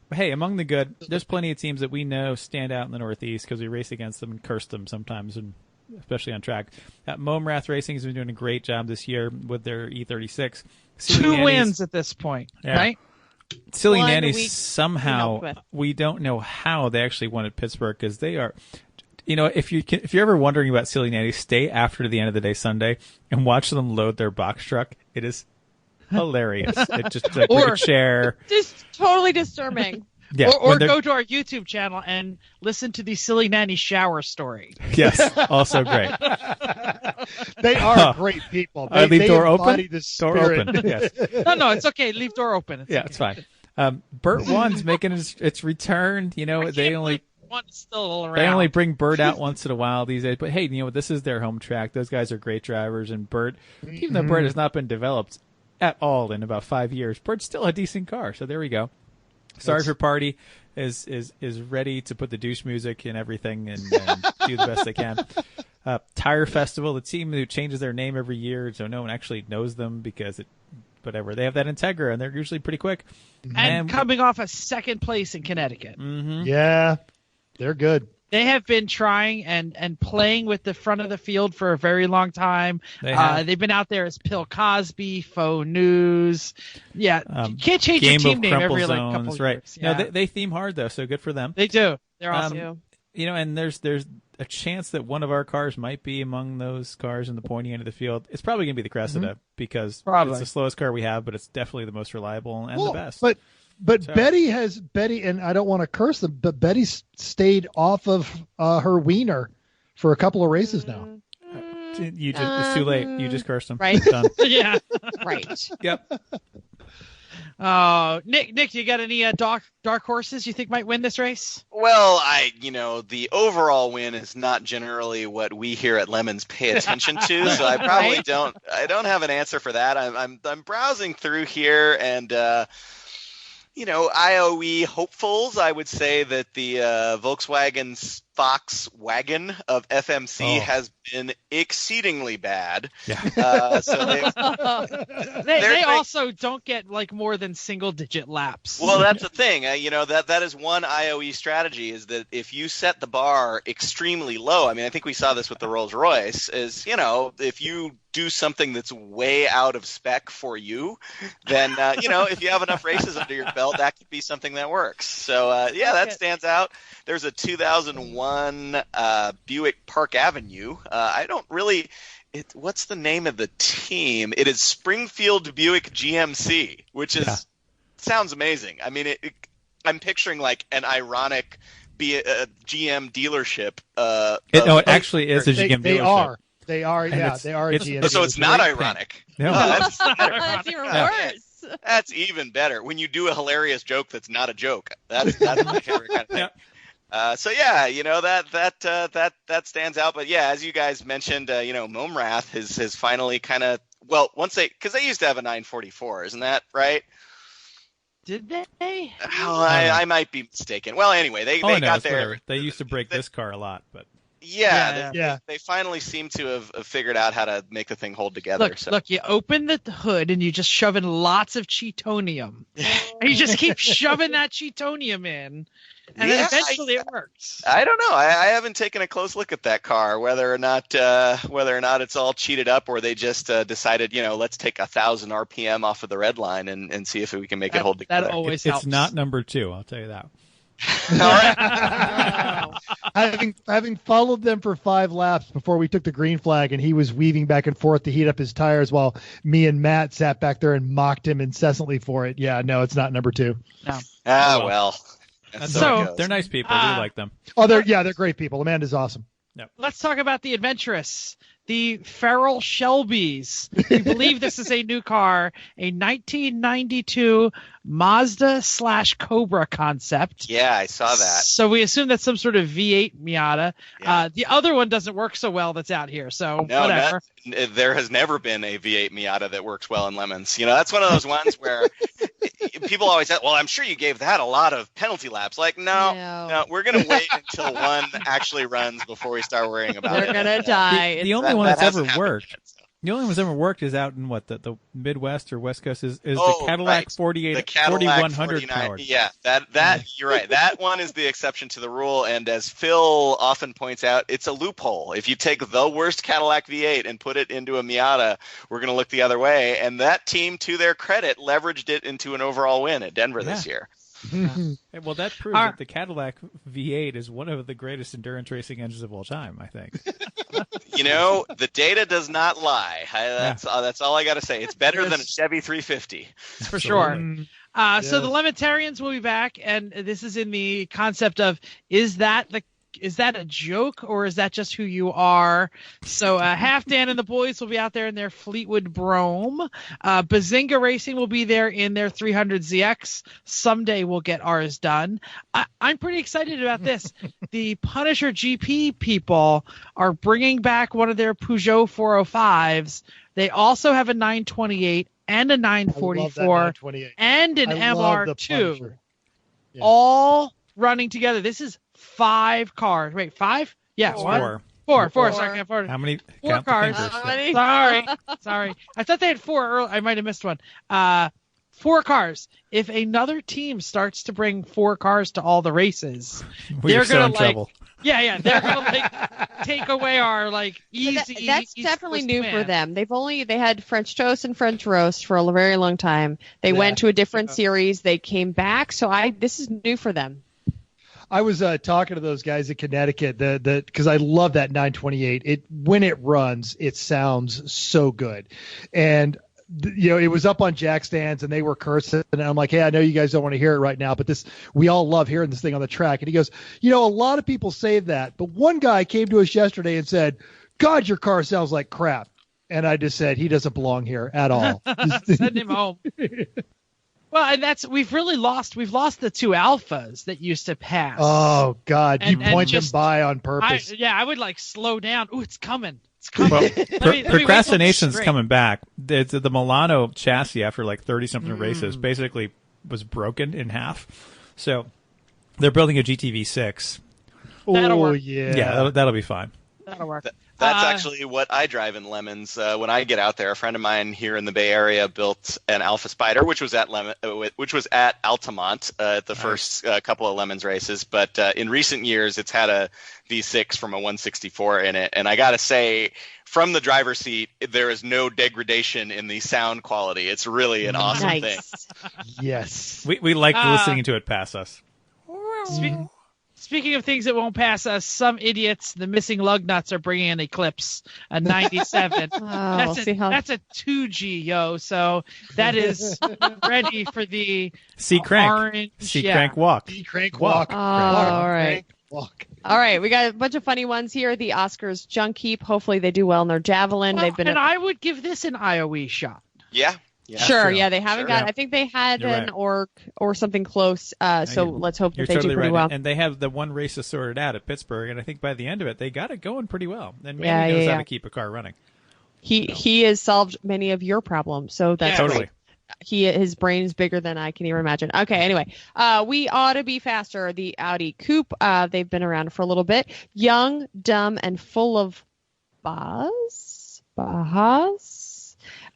But hey, among the good, there's plenty of teams that we know stand out in the Northeast because we race against them and curse them sometimes, and especially on track. Momrath Racing has been doing a great job this year with their E36. 2 wins at this point, right? Silly One Nannies week somehow, we don't know how they actually won at Pittsburgh because they are, if you're ever wondering about Silly Nannies, stay after the end of the day Sunday and watch them load their box truck. It is hilarious. It just like a chair. Just totally disturbing. Yeah, or go to our YouTube channel and listen to the Silly Nanny shower story. Yes, also great. They are great people. Leave door open. Door open. Yes. No, it's okay. Leave door open. It's fine. Bert One's making its return. They only still around. They only bring Bert out once in a while these days. But hey, this is their home track. Those guys are great drivers, and Bert, even though Bert has not been developed at all in about 5 years, Bert's still a decent car. So there we go. Sarger Party is ready to put the douche music in everything and do the best they can. Tire Festival, the team who changes their name every year, so no one actually knows them because whatever. They have that Integra, and they're usually pretty quick. And coming off a second place in Connecticut. Mm-hmm. Yeah, they're good. They have been trying and playing with the front of the field for a very long time. They've been out there as Pill Cosby, Faux News. Yeah, you can't change your team name every couple of years. Yeah. No, they theme hard though, so good for them. They do. They're awesome. And there's a chance that one of our cars might be among those cars in the pointy end of the field. It's probably going to be the Cressida because it's the slowest car we have, but it's definitely the most reliable and the best. But so. Betty, and I don't want to curse them, but Betty stayed off of her wiener for a couple of races now. It's too late. You just cursed them. Right. Done. Yeah. Right. Yep. Nick, you got any dark horses you think might win this race? Well, the overall win is not generally what we here at Lemons pay attention to, so I probably don't have an answer for that. I'm browsing through here, and IOE hopefuls, I would say that the Volkswagen Fox wagon of FMC has been exceedingly bad. Yeah. So they also don't get like more than single-digit laps. Well, that's the thing. That is one IOE strategy, is that if you set the bar extremely low, I mean, I think we saw this with the Rolls-Royce, is, if you do something that's way out of spec for you, then, if you have enough races under your belt, that could be something that works. So, that stands out. There's a 2001 Buick Park Avenue. I don't really – what's the name of the team? It is Springfield Buick GMC, which sounds amazing. I mean, I'm picturing like an ironic GM dealership. It actually is a GM dealership. They are a GM. So it's not ironic. No. That's That's even worse. That's even better. When you do a hilarious joke that's not a joke. That's my favorite kind of thing. Yeah. That stands out. But yeah, as you guys mentioned, Momrath has finally kind of, because they used to have a 944, isn't that right? Did they? Oh, I might be mistaken. Well, anyway, they got there. Whatever. They used to break this car a lot, but they finally seem to have figured out how to make the thing hold together. Look, you open the hood and you just shove in lots of Cheatonium. And you just keep shoving that Cheatonium in. And then eventually it works. I don't know. I haven't taken a close look at that car, whether or not it's all cheated up, or they just decided, let's take 1,000 RPM off of the red line and see if we can make it hold together. That always helps. It's not number 2, I'll tell you that. All right. Having followed them for 5 laps before we took the green flag, and he was weaving back and forth to heat up his tires while me and Matt sat back there and mocked him incessantly for it. Yeah, no, it's not number 2. No. Well. So they're nice people. We like them. Oh, they're great people. Amanda's awesome. Yep. Let's talk about the adventurous, the Feral Shelbys. We believe this is a new car, a 1992 Mazda/Cobra concept. Yeah, I saw that. So we assume that's some sort of V8 Miata. Yeah. The other one doesn't work so well that's out here, so whatever. There has never been a V8 Miata that works well in Lemons. That's one of those ones where people always say, well, I'm sure you gave that a lot of penalty laps. Like, no, we're going to wait until one actually runs before we start worrying about it. We're going to die. The only one that's ever worked. The only one that's ever worked is out in the Midwest or West Coast is the Cadillac 48, the Cadillac 4100 powered. Yeah, that you're right. That one is the exception to the rule, and as Phil often points out, it's a loophole. If you take the worst Cadillac V8 and put it into a Miata, we're going to look the other way. And that team, to their credit, leveraged it into an overall win at Denver this year. Well, that proves that the Cadillac V8 is one of the greatest endurance racing engines of all time, I think. The data does not lie. That's all I got to say. It's better than a Chevy 350. For sure. So the Lementarians will be back, and this is in the concept of, is that a joke, or is that just who you are? So Half Dan and the boys will be out there in their Fleetwood Brougham. Bazinga Racing will be there in their 300ZX. Someday we'll get ours done. I'm pretty excited about this. The Punisher GP people are bringing back one of their Peugeot 405s. They also have a 928 and a 944 and an MR2, all running together. This is 5 cars. Wait, 5? Yeah, 4. Sorry, 4. How many? 4 cars. Sorry. I thought they had 4 early. I might have missed one. 4 cars. If another team starts to bring 4 cars to all the races, they're going to trouble. Yeah, they're going to take away our easy. That's definitely new for them. They had French toast and French roast for a very long time. They went to a different series. They came back. So this is new for them. I was talking to those guys in Connecticut because I love that 928. When it runs, it sounds so good, and it was up on jack stands and they were cursing, and I'm like, hey, I know you guys don't want to hear it right now, but we all love hearing this thing on the track. And he goes, a lot of people say that, but one guy came to us yesterday and said, God, your car sounds like crap. And I just said, he doesn't belong here at all. Send him home. Well, and we've lost the two alphas that used to pass. Oh God, you And point them just- by on purpose. I would like slow down. Ooh, it's coming. It's coming. Well, Let me wait till it's procrastination's straight. coming back. The Milano chassis after like 30-something races basically was broken in half. So they're building a GTV6. That'll Oh work. yeah. That'll be fine. That'll work. That's actually what I drive in Lemons. When I get out there, a friend of mine here in the Bay Area built an Alpha Spider, which was at Altamont at the first couple of Lemons races. But in recent years, it's had a V6 from a 164 in it, and I gotta say, from the driver's seat, there is no degradation in the sound quality. It's really an awesome thing. Yes. We like listening to it pass us. Speaking of things that won't pass us, some idiots, the missing lug nuts, are bringing an Eclipse, a 97. That's a 2G, yo. So that is ready for the C-crank. orange. C-crank walk. Crank walk. Oh, all right. Walk. All right, we got a bunch of funny ones here. The Oscars junk heap. Hopefully they do well in their javelin. Well, They've been and I would give this an IOE shot. Yeah. sure. true. Yeah, they haven't Sure. got. Yeah. I think they had You're an right. orc or something close. So let's hope You're that they totally do pretty right. well. And they have the one race sorted out at Pittsburgh, and I think by the end of it, they got it going pretty well. And Yeah, Manny knows yeah, how yeah. to keep a car running. He has solved many of your problems, so that's Yeah, Totally. great. His brain's bigger than I can even imagine. Okay, anyway, we ought to be faster. The Audi Coupe. They've been around for a little bit. Young, dumb, and full of bahas.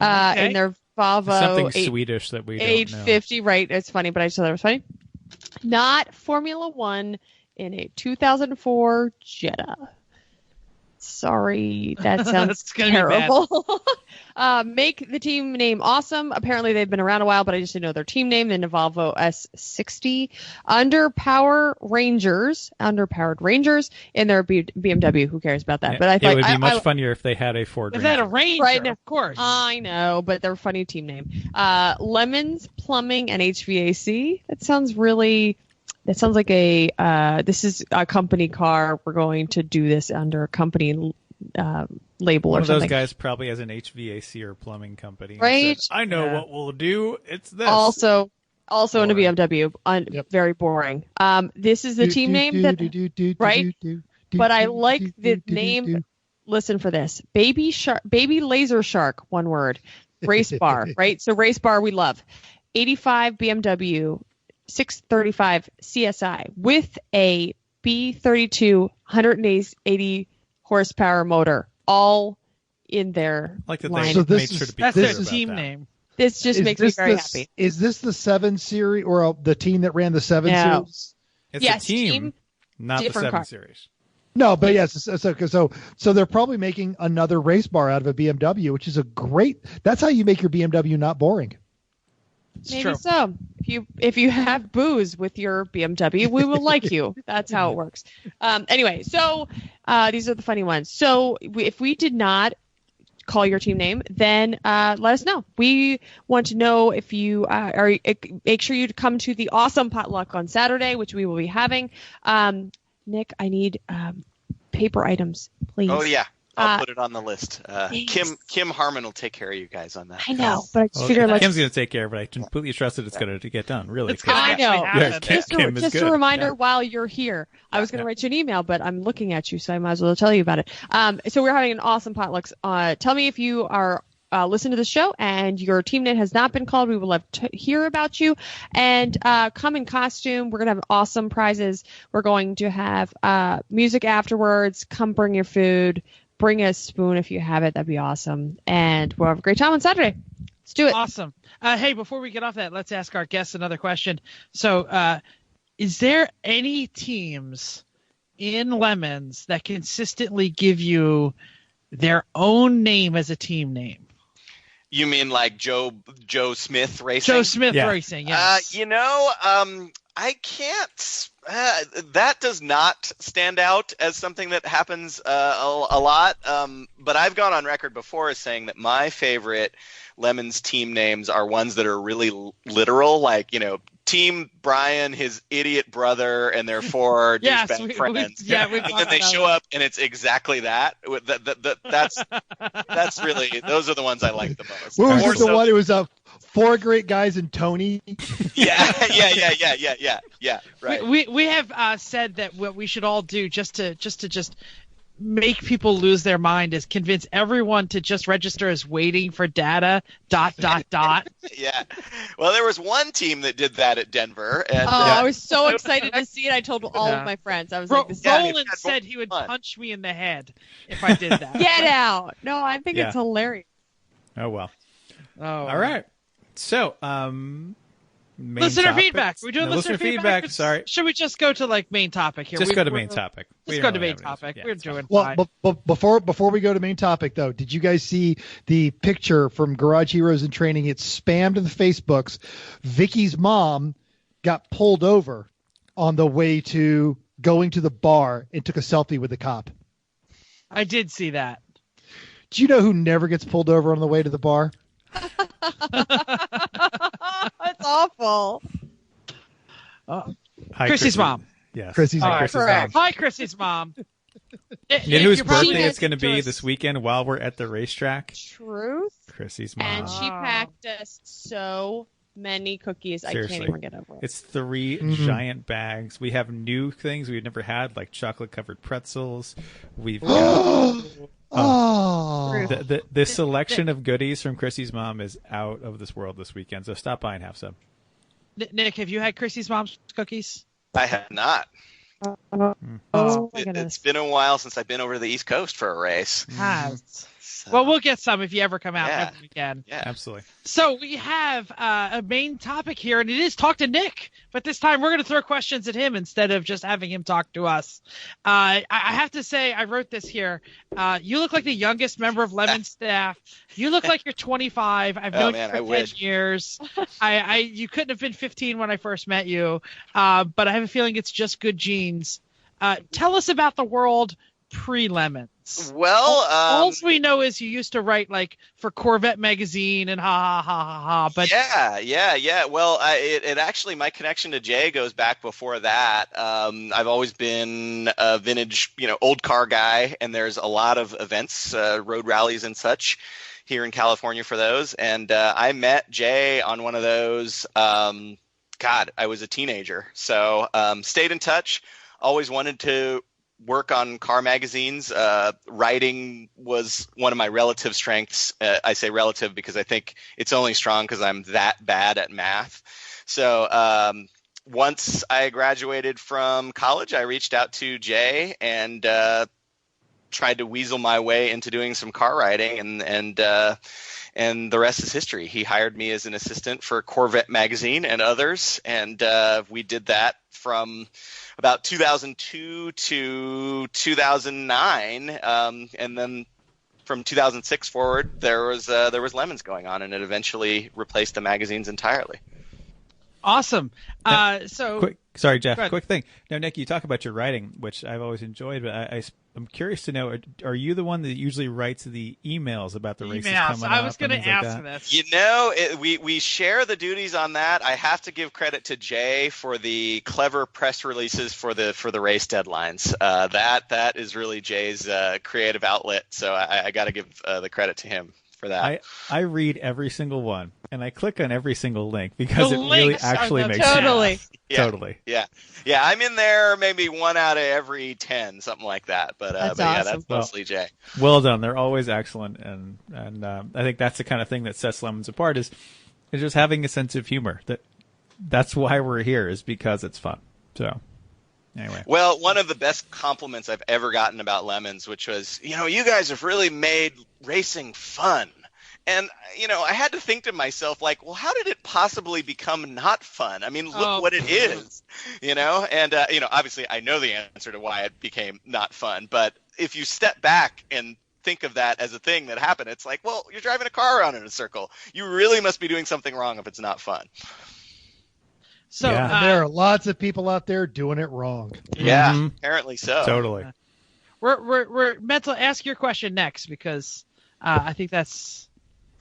Okay. In their Volvo Something Swedish that we don't know. 850. Right? It's funny, but I just thought it was funny. Not Formula One in a 2004 Jetta. Sorry, that sounds That's gonna be bad. terrible. Make the team name awesome. Apparently, they've been around a while, but I just didn't know their team name. The Volvo S60. Underpowered Rangers in their BMW. Who cares about that? Yeah, But I it thought would be I- much funnier if they had a Ford If they had a Ranger. Ranger, Right now. of course. I know, but they're a funny team name. Lemons, Plumbing, and HVAC. That sounds like a this is a company car. We're going to do this under a company label One or of those something. guys probably has an HVAC or plumbing company. and Right? said, I know Yeah. what we'll do. It's this. Also in a Boring. BMW. Yep. Very boring. This is the team name right? But I like the name. Listen for this. Baby Laser Shark, one word. Race bar, right? So race bar we love. 85 BMW 635 CSI with a B32 180 horsepower motor, all in their like that line. they So this made sure is- to be That's clear their about team that. name. This just makes me very happy. Is this the 7 Series or the team that ran the 7 No. Series? It's Yes, a team, team, not the different 7 car. Series. No, but yes. So they're probably making another race bar out of a BMW, which is a great. That's how you make your BMW not boring. It's Maybe true. so. If you have booze with your BMW, we will like you. That's how it works. Anyway, so these are the funny ones. So if we did not call your team name, then let us know. We want to know if you are. Make sure you come to the awesome potluck on Saturday, which we will be having. Nick, I need paper items, please. Oh yeah, I'll Uh, put it on the list. thanks. Kim Harmon will take care of you guys on that. I know, but I just Well, figured like Kim's going to take care of it. I completely trust that it's going to get done. Really. It's gonna I actually know. happen. Yeah, Kim is just good. a reminder Yeah. while you're here. I was going to Yeah. write you an email, but I'm looking at you, so I might as well tell you about it. So we're having an awesome potluck. Tell me if you are listening to the show and your team name has not been called. We would love to hear about you. And come in costume. We're going to have awesome prizes. We're going to have music afterwards. Come bring your food. Bring a spoon if you have it. That'd be awesome. And we'll have a great time on Saturday. Let's do it. Awesome. Hey, before we get off that, let's ask our guests another question. So, is there any teams in Lemons that consistently give you their own name as a team name? You mean like Joe Smith Racing? Joe Smith Yeah. Racing, yes. I can't. That does not stand out as something that happens a lot. But I've gone on record before as saying that my favorite Lemons team names are ones that are really literal, like Team Brian, his idiot brother, and their 4 Yes, douchebag we friends. we've And then talked they about show up, and it's exactly that. That's really those are the ones I like the most. What was More it, the so- one? It was a Four great guys and Tony. Yeah. Right. We have said that what we should all do just to make people lose their mind is convince everyone to just register as waiting for data ... Yeah. Well, there was one team that did that at Denver, and I was so excited to see it. I told all of my friends. I was like, this is Roland said he would punch me in the head if I did that. Get out. No, I think it's hilarious. Oh, well. Oh, all right. So, listener feedback. We're doing listener feedback. Sorry. Should we just go to main topic here? Just go to main topic. Let's go to main topic. We're doing fine. Well, before we go to main topic, though, did you guys see the picture from Garage Heroes in Training? It's spammed in the Facebooks. Vicky's mom got pulled over on the way to going to the bar and took a selfie with the cop. I did see that. Do you know who never gets pulled over on the way to the bar? It's awful. Hi, Chrissy's mom. Yes. Chrissy's mom. Hi, Chrissy's mom. You know whose birthday it's going to be this weekend while we're at the racetrack? Truth. Chrissy's mom. And she packed us so many cookies. Seriously. I can't even get over it. It's 3 giant bags. We have new things we've never had, like chocolate-covered pretzels. We've got... The selection of goodies from Chrissy's mom is out of this world this weekend, so stop by and have some. Nick, have you had Chrissy's mom's cookies? I have not. It's been a while since I've been over to the East Coast for a race. Well, we'll get some if you ever come out every weekend. Yeah, absolutely. So we have a main topic here, and it is talk to Nick. But this time we're going to throw questions at him instead of just having him talk to us. I have to say, I wrote this here. You look like the youngest member of Lemon staff. You look like you're 25. I've known you for 10 years. You couldn't have been 15 when I first met you, but I have a feeling it's just good genes. Tell us about the world pre-Lemons. Well, all we know is you used to write like for Corvette magazine and ha. But yeah. Well, it actually, my connection to Jay goes back before that. I've always been a vintage, old car guy, and there's a lot of events, road rallies and such here in California for those. And I met Jay on one of those. I was a teenager, so stayed in touch. Always wanted to work on car magazines. Writing was one of my relative strengths. I say relative because I think it's only strong because I'm that bad at math. So once I graduated from college, I reached out to Jay and tried to weasel my way into doing some car writing, and the rest is history. He hired me as an assistant for Corvette magazine and others, and we did that from about 2002 to 2009, and then from 2006 forward, there was Lemons going on, and it eventually replaced the magazines entirely. Awesome. Sorry, Jeff. Quick thing. Now, Nick, you talk about your writing, which I've always enjoyed, but I'm curious to know: are you the one that usually writes the emails about the races coming up? I was going to ask this. We share the duties on that. I have to give credit to Jay for the clever press releases for the race deadlines. That is really Jay's creative outlet. So I got to give the credit to him for that. I read every single one, and I click on every single link because it really actually makes sense. Totally. Yeah. I'm in there maybe 1 out of every 10, something like that. But that's awesome. That's mostly Jay. Well done. They're always excellent, and I think that's the kind of thing that sets Lemons apart is just having a sense of humor. That's why we're here, is because it's fun. So. Anyway. Well, one of the best compliments I've ever gotten about Lemons, which was, you guys have really made racing fun. And, I had to think to myself, like, well, how did it possibly become not fun? I mean, look what it is, and, obviously I know the answer to why it became not fun. But if you step back and think of that as a thing that happened, it's like, well, you're driving a car around in a circle. You really must be doing something wrong if it's not fun. So there are lots of people out there doing it wrong. Yeah, apparently so. Totally. We're meant to ask your question next because I think that's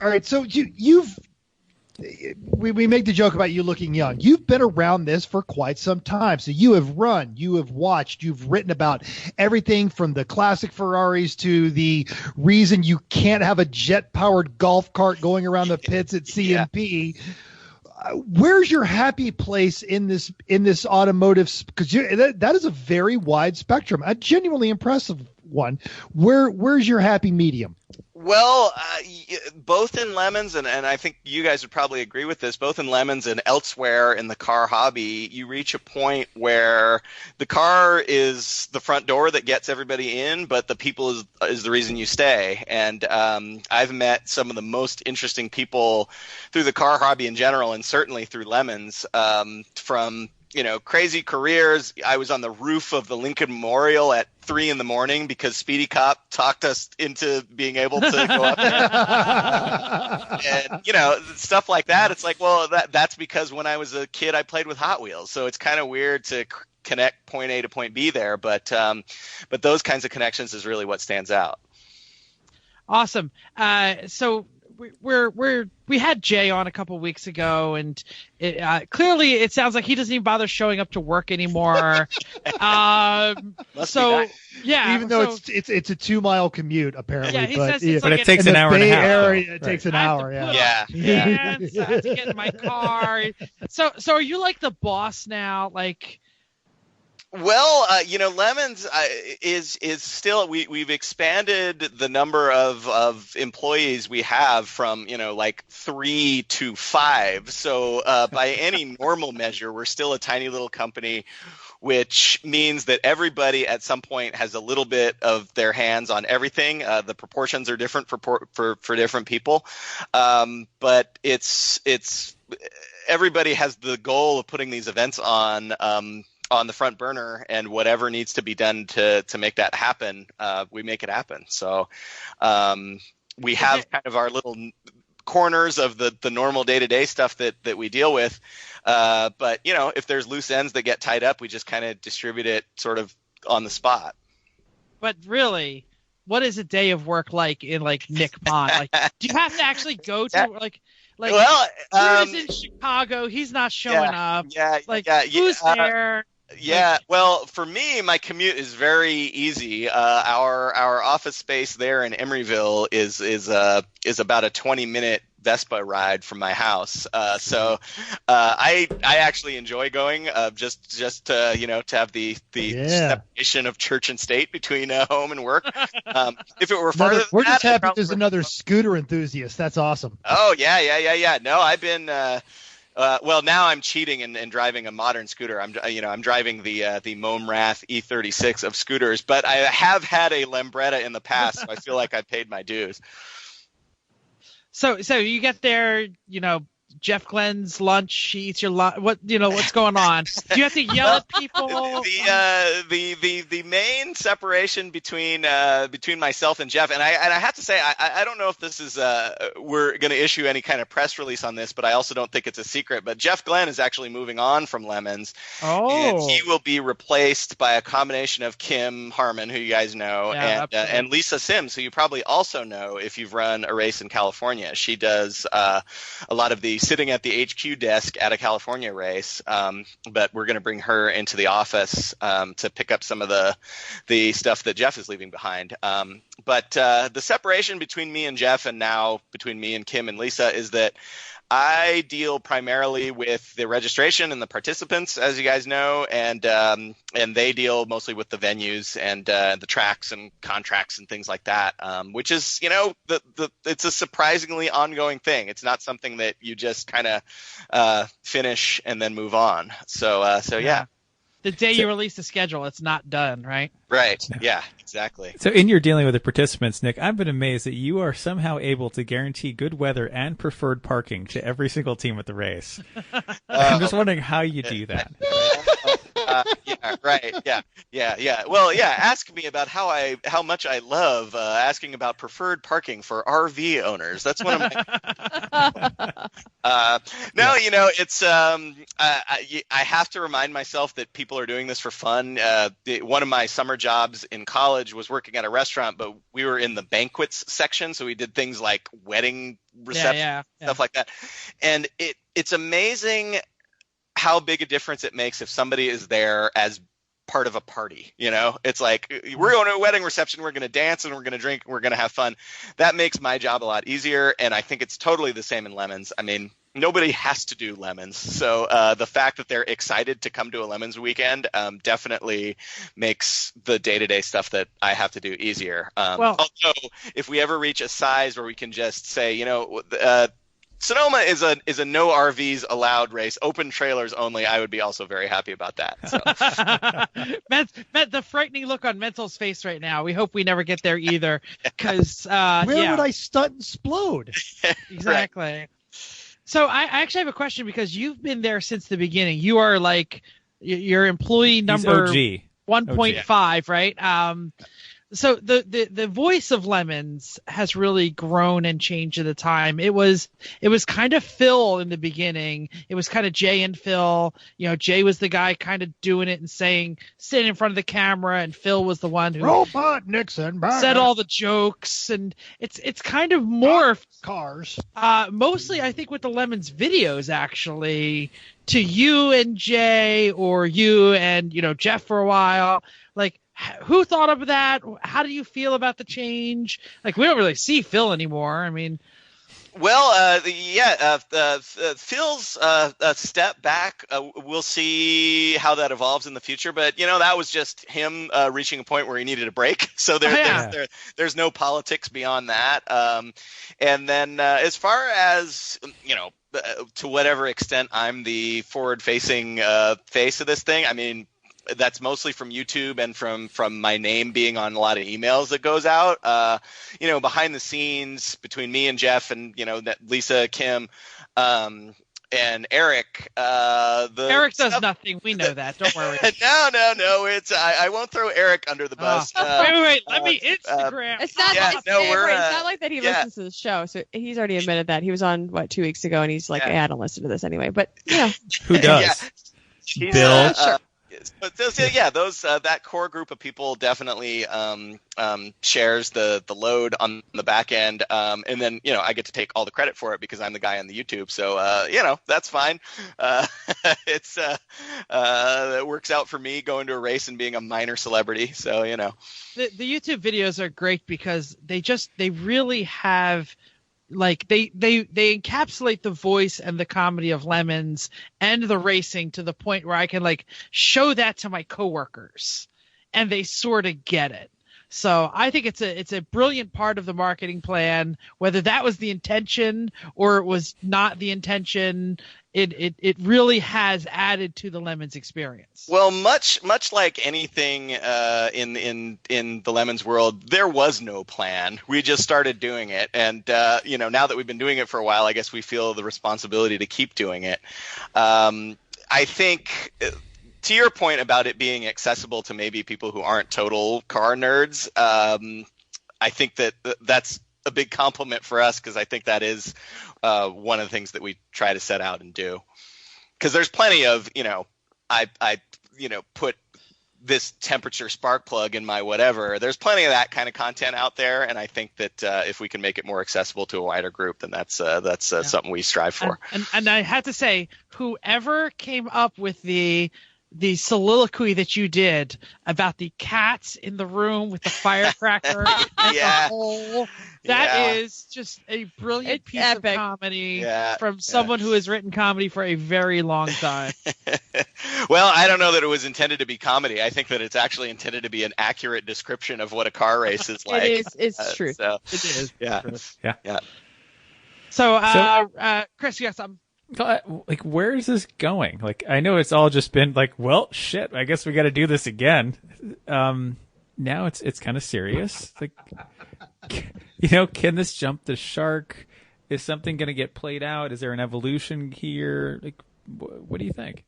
all right. So you've we make the joke about you looking young. You've been around this for quite some time. So you have run, you have watched, you've written about everything from the classic Ferraris to the reason you can't have a jet-powered golf cart going around the pits at CMP. Where's your happy place in this automotive? Because that is a very wide spectrum, a genuinely impressive one. Where's your happy medium? Well, both in Lemons, and I think you guys would probably agree with this, both in Lemons and elsewhere in the car hobby, you reach a point where the car is the front door that gets everybody in, but the people is the reason you stay. And I've met some of the most interesting people through the car hobby in general, and certainly through Lemons, from crazy careers. I was on the roof of the Lincoln Memorial at 3 a.m. because Speedy Cop talked us into being able to go up there. And, stuff like that. It's like, well, that's because when I was a kid, I played with Hot Wheels. So it's kind of weird to connect point A to point B there. But those kinds of connections is really what stands out. Awesome. So we had Jay on a couple weeks ago, and clearly it sounds like he doesn't even bother showing up to work anymore. So yeah, even though it's a 2-mile commute apparently. Yeah, he says it's but like it takes an hour and a half. Area, it takes an hour. Yeah. I have to get in my car. So are you like the boss now? Like. Well, Lemons is still we've expanded the number of employees we have from 3 to 5. So by any normal measure, we're still a tiny little company, which means that everybody at some point has a little bit of their hands on everything. The proportions are different for different people, but it's everybody has the goal of putting these events on the front burner, and whatever needs to be done to make that happen, we make it happen. So we have kind of our little corners of the normal day-to-day stuff that we deal with. But, if there's loose ends that get tied up, we just kind of distribute it sort of on the spot. But really, what is a day of work like in Nick Pon? Do you have to actually go to well, Drew's in Chicago, he's not showing up. Who's there? Yeah, well, for me, my commute is very easy. Our office space there in Emeryville is about a 20-minute Vespa ride from my house. So I actually enjoy going just to have the separation of church and state between home and work. If it were farther, we're just happy there's another scooter enthusiast. That's awesome. Oh yeah. No, I've been. Well, now I'm cheating and driving a modern scooter. I'm driving the Momrath E36 of scooters, but I have had a Lambretta in the past, so I feel like I've paid my dues. So you get there, Jeff Glenn's lunch. He eats your lunch. What's going on? Do you have to yell at people? The main separation between myself and Jeff, and I have to say, I don't know if this is we're going to issue any kind of press release on this, but I also don't think it's a secret. But Jeff Glenn is actually moving on from Lemons, and he will be replaced by a combination of Kim Harmon, who you guys know, and Lisa Sims, who you probably also know if you've run a race in California. She does a lot of the sitting at the HQ desk at a California race, but we're going to bring her into the office to pick up some of the stuff that Jeff is leaving behind. But the separation between me and Jeff, and now between me and Kim and Lisa, is that I deal primarily with the registration and the participants, as you guys know, and they deal mostly with the venues and the tracks and contracts and things like that, which is, it's a surprisingly ongoing thing. It's not something that you just kind of finish and then move on. So yeah. The day you release the schedule, it's not done, right? Right. Yeah, exactly. So in your dealing with the participants, Nick, I've been amazed that you are somehow able to guarantee good weather and preferred parking to every single team at the race. I'm just wondering how you do that. Yeah, right. Yeah. Well, yeah. Ask me about how much I love asking about preferred parking for RV owners. That's one of my. No, it's I have to remind myself that people are doing this for fun. One of my summer jobs in college was working at a restaurant, but we were in the banquets section, so we did things like wedding reception, stuff like that. And it's amazing how big a difference it makes if somebody is there as part of a party. It's like, we're going to a wedding reception, we're going to dance and we're going to drink, we're going to have fun. That makes my job a lot easier, and I think it's totally the same in Lemons. I mean, nobody has to do Lemons, so the fact that they're excited to come to a Lemons weekend definitely makes the day-to-day stuff that I have to do easier. Although if we ever reach a size where we can just say, Sonoma is a no RVs allowed race, open trailers only, I would be also very happy about that. So. The frightening look on Mental's face right now. We hope we never get there either, because where would I stunt and explode? Exactly. Right. So I actually have a question, because you've been there since the beginning. You are like your employee number 1.5, right? So the voice of Lemons has really grown and changed at the time. It was kind of Phil in the beginning. It was kind of Jay and Phil. Jay was the guy kind of doing it and sitting in front of the camera, and Phil was the one who Robot Nixon said all the jokes, and it's kind of morphed cars. Mostly, I think, with the Lemons videos, actually, to you and Jay, or you and Jeff for a while. Like, who thought of that? How do you feel about the change? Like, we don't really see Phil anymore. I mean, well, Phil's step back. We'll see how that evolves in the future. But that was just him reaching a point where he needed a break. So there's no politics beyond that. And then as far as to whatever extent I'm the forward-facing face of this thing, I mean, that's mostly from YouTube and from my name being on a lot of emails that goes out. Behind the scenes between me and Jeff and Lisa, Kim, and Eric. Eric does nothing. We know that. Don't worry. No. It's I won't throw Eric under the bus. Wait. Let me Instagram. It's not like that. He listens to the show, so he's already admitted that. He was on 2 weeks ago, and he's like, I don't listen to this anyway. But who does? Bill. Sure. But that core group of people definitely shares the load on the back end, and then I get to take all the credit for it because I'm the guy on the YouTube. So that's fine. It works out for me going to a race and being a minor celebrity. So the YouTube videos are great because they really have. Like they encapsulate the voice and the comedy of Lemons and the racing to the point where I can show that to my coworkers and they sort of get it. So I think it's a brilliant part of the marketing plan. Whether that was the intention or it was not the intention, it really has added to the Lemons experience. Well, much like anything in the Lemons world, there was no plan. We just started doing it, and now that we've been doing it for a while, I guess we feel the responsibility to keep doing it. I think. To your point about it being accessible to maybe people who aren't total car nerds, I think that's a big compliment for us because I think that is one of the things that we try to set out and do. Because there's plenty of, I put this temperature spark plug in my whatever. There's plenty of that kind of content out there, and I think that if we can make it more accessible to a wider group, then that's something we strive for. And I have to say, whoever came up with the soliloquy that you did about the cats in the room with the firecracker and the hole, that is just a brilliant piece of comedy from someone who has written comedy for a very long time. Well, I don't know that it was intended to be comedy. I think that it's actually intended to be an accurate description of what a car race is like. It's true. So, it is. Yeah. So, Chris, you got something? Where is this going? I know it's all just been well, shit, I guess we got to do this again. Now it's kind of serious. Can this jump the shark? Is something going to get played out? Is there an evolution here? What do you think?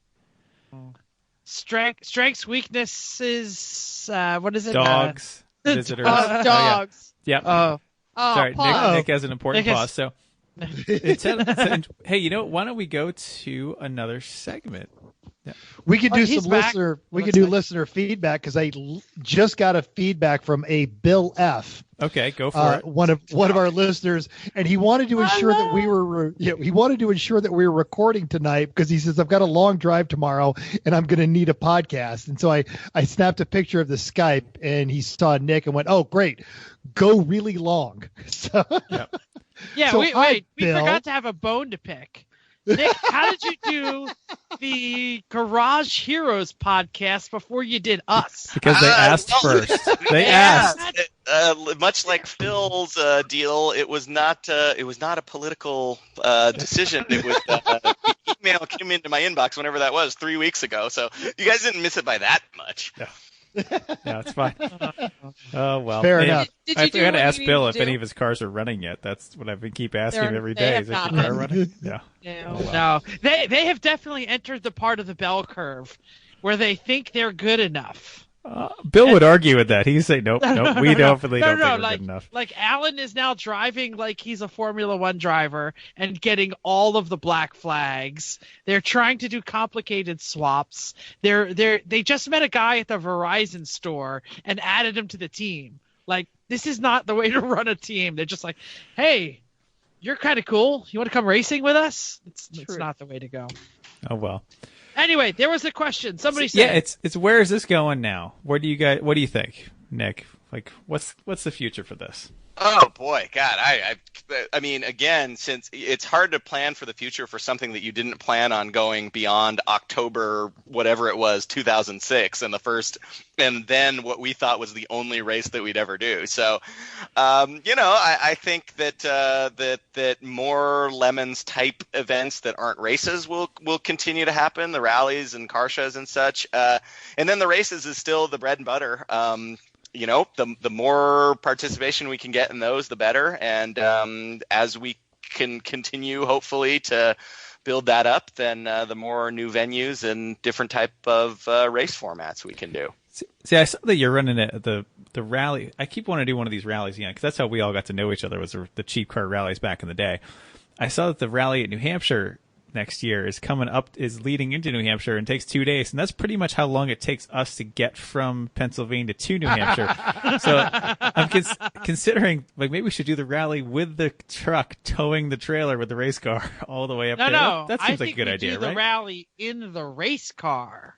strengths, weaknesses. What is it? Dogs, visitors. Dogs. Yeah. Oh, Sorry, pause. Nick has an important Nick pause. So, hey, you know, why don't we go to another segment? Yeah. We could do he's some back. listener feedback because I just got a feedback from a Bill F. Okay, go for it. One of our listeners, and he wanted to ensure that we were recording tonight because he says I've got a long drive tomorrow and I'm going to need a podcast. And so I snapped a picture of the Skype and he saw Nick and went, "Oh, great, go really long." So, yeah. So, We Bill. forgot to have a bone to pick. Nick, how did you do the Garage Heroes podcast before you did us? Because they asked first. They asked. Much like Phil's deal, it was not a political decision. It was the email came into my inbox whenever that was 3 weeks ago. So you guys didn't miss it by that much. Yeah, it's fine. Oh well. Fair enough. Did I you do forgot to what ask you Bill needed if to any do? of his cars are running yet. That's what I've been keep asking him every They day. have Is your not car been. running? Yeah. No. No, they have definitely entered the part of the bell curve where they think they're good enough. Bill would argue with that. He'd say, nope, we definitely don't think we're like, good enough. Like Alan is now driving like he's a Formula One driver and getting all of the black flags. They're trying to do complicated swaps. They just met a guy at the Verizon store and added him to the team. Like, this is not the way to run a team. They're just like, hey, you're kind of cool. You want to come racing with us? It's not the way to go. Oh well. Anyway, there was a question. Somebody said, Yeah, it's where is this going now? What do you think, Nick? Like, what's the future for this? Oh boy, God! I mean, again, since it's hard to plan for the future for something that you didn't plan on going beyond October, whatever it was, 2006, and then what we thought was the only race that we'd ever do. So, I think that more Lemons type events that aren't races will continue to happen, the rallies and car shows and such, and then the races is still the bread and butter. The more participation we can get in those, the better. And as we can continue, hopefully, to build that up, then the more new venues and different type of race formats we can do. See, I saw that you're running the rally. I keep wanting to do one of these rallies again because that's how we all got to know each other, was the cheap car rallies back in the day. I saw that the rally at New Hampshire next year is leading into New Hampshire and takes 2 days, and that's pretty much how long it takes us to get from Pennsylvania to New Hampshire. So I'm considering, like, maybe we should do the rally with the truck towing the trailer with the race car all the way up there. No, That seems like a good idea, do right? the rally in the race car.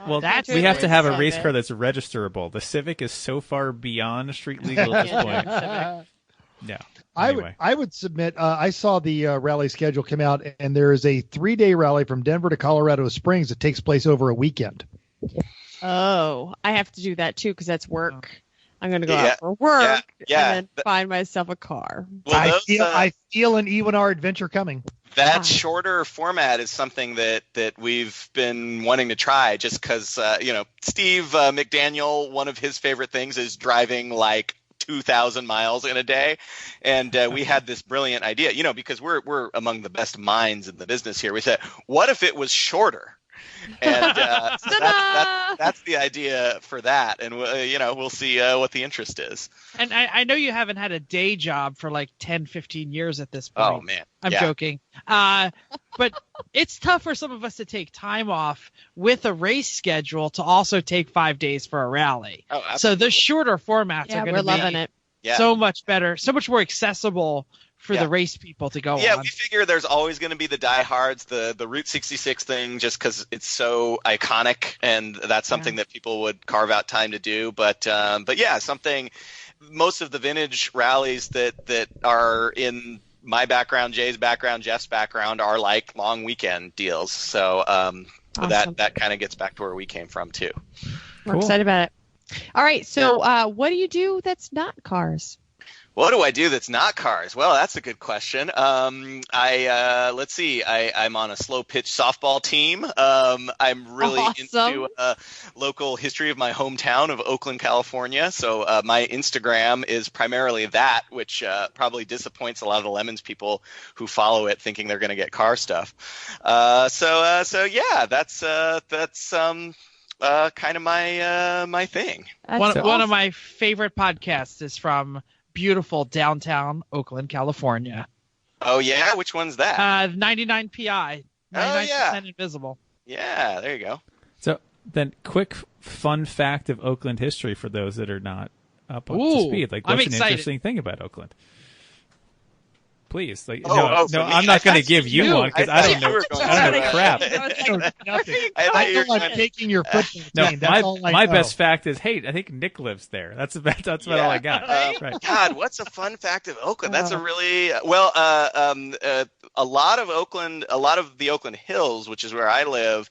Well, That's we have to have a Civic. race car that's registerable. The Civic is so far beyond street legal at this point. Yeah. Anyway. I would submit. I saw the rally schedule come out, and there is a 3-day rally from Denver to Colorado Springs that takes place over a weekend. Oh, I have to do that too because that's work. I'm going to go Yeah, out for work yeah. and then find myself a car. Well, I feel an E1R adventure coming. That shorter format is something that we've been wanting to try just because, Steve McDaniel, one of his favorite things is driving like 2,000 miles in a day. And we had this brilliant idea, because we're among the best minds in the business here. We said, what if it was shorter? And so that's the idea for that. And, we'll see what the interest is. And I know you haven't had a day job for like 10, 15 years at this point. Oh, man. I'm joking. But it's tough for some of us to take time off with a race schedule to also take 5 days for a rally. Oh, absolutely. So the shorter formats are going we're to loving be it. so much better, so much more accessible for the race people to go Yeah, on. we figure there's always going to be the diehards, the Route 66 thing, just because it's so iconic, and that's something that people would carve out time to do. But yeah, something. Most of the vintage rallies that are in my background, Jay's background, Jeff's background are like long weekend deals. So Awesome. that kind of gets back to where we came from too. We're Cool. excited about it. All right, so what do you do that's not cars? What do I do that's not cars? Well, that's a good question. Let's see. I'm on a slow pitch softball team. I'm really into local history of my hometown of Oakland, California. So my Instagram is primarily that, which probably disappoints a lot of the Lemons people who follow it, thinking they're going to get car stuff. So yeah, that's kind of my thing. One of my favorite podcasts is from beautiful downtown Oakland, California. Oh yeah, which one's that? 99 PI, 99% Invisible. Yeah, there you go. So then, quick fun fact of Oakland history for those that are not up to speed. Like, what's an interesting thing about Oakland? Please, no, I'm not going to give you one because I don't know crap. I'm taking your football team. That's all I know. My best fact is, hey, I think Nick lives there. That's about all I got. Right. God, what's a fun fact of Oakland? That's a really a lot of Oakland, a lot of the Oakland Hills, which is where I live.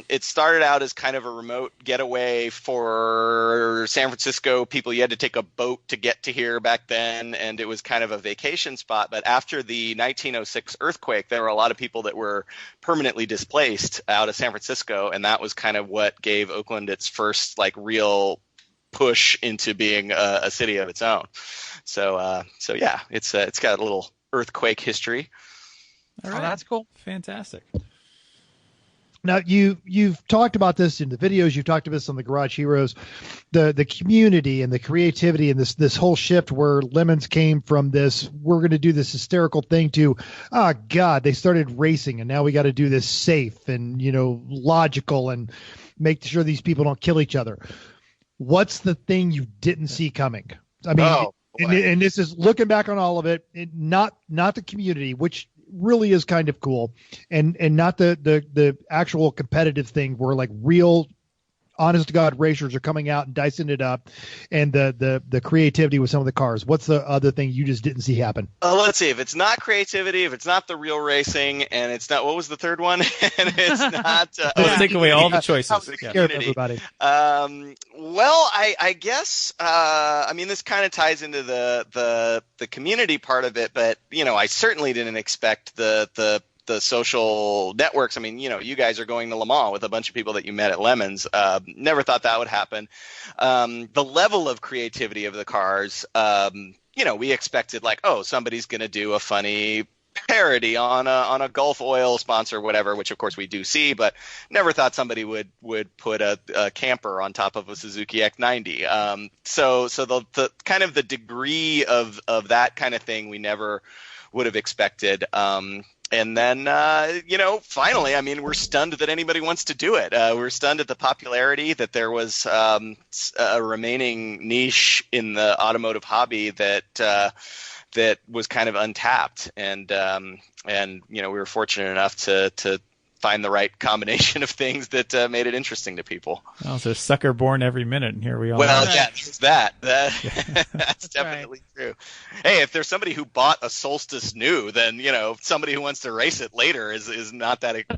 It started out as kind of a remote getaway for San Francisco people. You had to take a boat to get to here back then, and it was kind of a vacation spot. But after the 1906 earthquake, there were a lot of people that were permanently displaced out of San Francisco, and that was kind of what gave Oakland its first like real push into being a city of its own. So yeah, it's got a little earthquake history. All right. Oh, that's cool. Fantastic. Now you've talked about this in the videos. You've talked about this on the Garage Heroes, the community and the creativity and this whole shift where Lemons came from this. We're going to do this hysterical thing to, God, they started racing and now we got to do this safe and logical and make sure these people don't kill each other. What's the thing you didn't see coming? I mean, and this is looking back on all of it, not the community, which really is kind of cool, and not the actual competitive thing where like real honest to God racers are coming out and dicing it up, and the creativity with some of the cars. What's the other thing you just didn't see happen? Let's see. If it's not creativity, if it's not the real racing, and it's not, what was the third one? And it's not. Let's take away all the choices. Everybody. Well, I guess. I mean, this kind of ties into the community part of it, but I certainly didn't expect the social networks. I mean, you guys are going to Le Mans with a bunch of people that you met at Lemons. Never thought that would happen. The level of creativity of the cars, we expected like, somebody's going to do a funny parody on a Gulf Oil sponsor or whatever, which of course we do see, but never thought somebody would put a camper on top of a Suzuki X90. So the kind of the degree of that kind of thing we never would have expected. And then, finally, I mean, we're stunned that anybody wants to do it. We're stunned at the popularity, that there was a remaining niche in the automotive hobby that was kind of untapped. And we were fortunate enough to find the right combination of things that made it interesting to people. Well, so sucker born every minute, and here we are. Well, yeah, there's that. That's definitely true. Hey, if there's somebody who bought a Solstice new, then somebody who wants to race it later is not that. The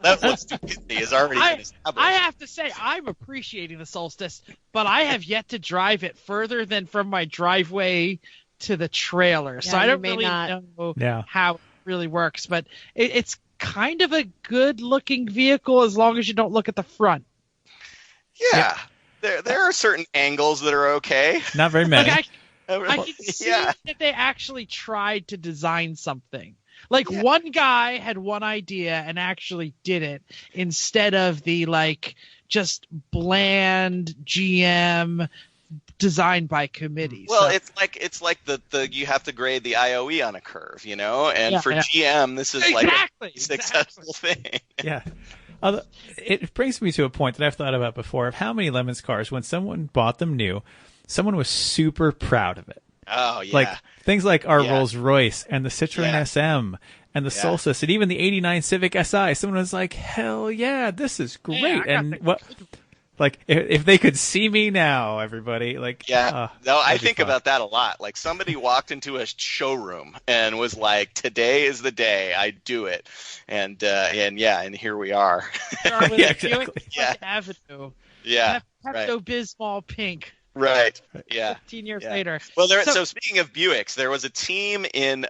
level of stupidity is already been established. I have to say, I'm appreciating the Solstice, but I have yet to drive it further than from my driveway to the trailer, so I don't really know how really works, but it's kind of a good looking vehicle as long as you don't look at the front. Yeah. There are certain angles that are okay. Not very many. Like I can see that they actually tried to design something. Like one guy had one idea and actually did it instead of the just bland GM designed by committee. Well, so it's like the you have to grade the IOE on a curve, and for GM this is like a successful thing. Yeah. It brings me to a point that I've thought about before of how many Lemons cars, when someone bought them new, someone was super proud of it. Oh yeah. Like things like our Rolls Royce and the Citroen SM and the Solstice and even the '89 Civic Si. Someone was like, "Hell yeah, this is great!" And what? Like, if they could see me now, everybody, I think about that a lot. Like, somebody walked into a showroom and was like, "Today is the day I do it," and here we are. Exactly. Avenue. Yeah. Pepto-Bismol pink. Right. Yeah. 15 years later. Well, so speaking of Buicks, there was a team in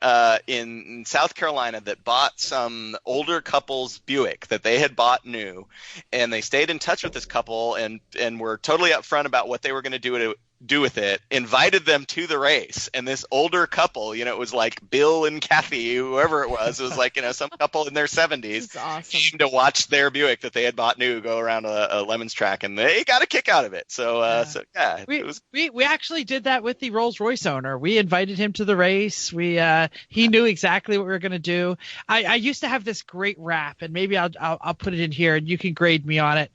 South Carolina that bought some older couple's Buick that they had bought new, and they stayed in touch with this couple and were totally upfront about what they were going to do do with it, invited them to the race. And this older couple, it was like Bill and Kathy, whoever it was like, some couple in their 70s awesome. came to watch their Buick that they had bought new go around a Lemons track, and they got a kick out of it. We actually did that with the Rolls Royce owner. We invited him to the race. He knew exactly what we were going to do. I used to have this great rap, and maybe I'll put it in here and you can grade me on it.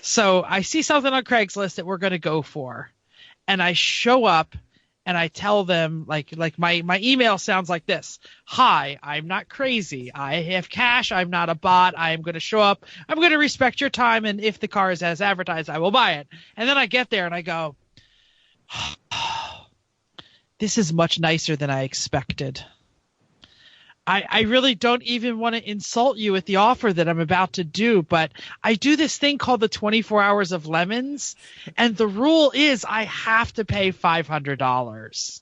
So I see something on Craigslist that we're going to go for. And I show up and I tell them, like my email sounds like this. Hi, I'm not crazy. I have cash. I'm not a bot. I am going to show up. I'm going to respect your time. And if the car is as advertised, I will buy it. And then I get there and I go, this is much nicer than I expected. I really don't even want to insult you with the offer that I'm about to do, but I do this thing called the 24 Hours of Lemons, and the rule is I have to pay $500.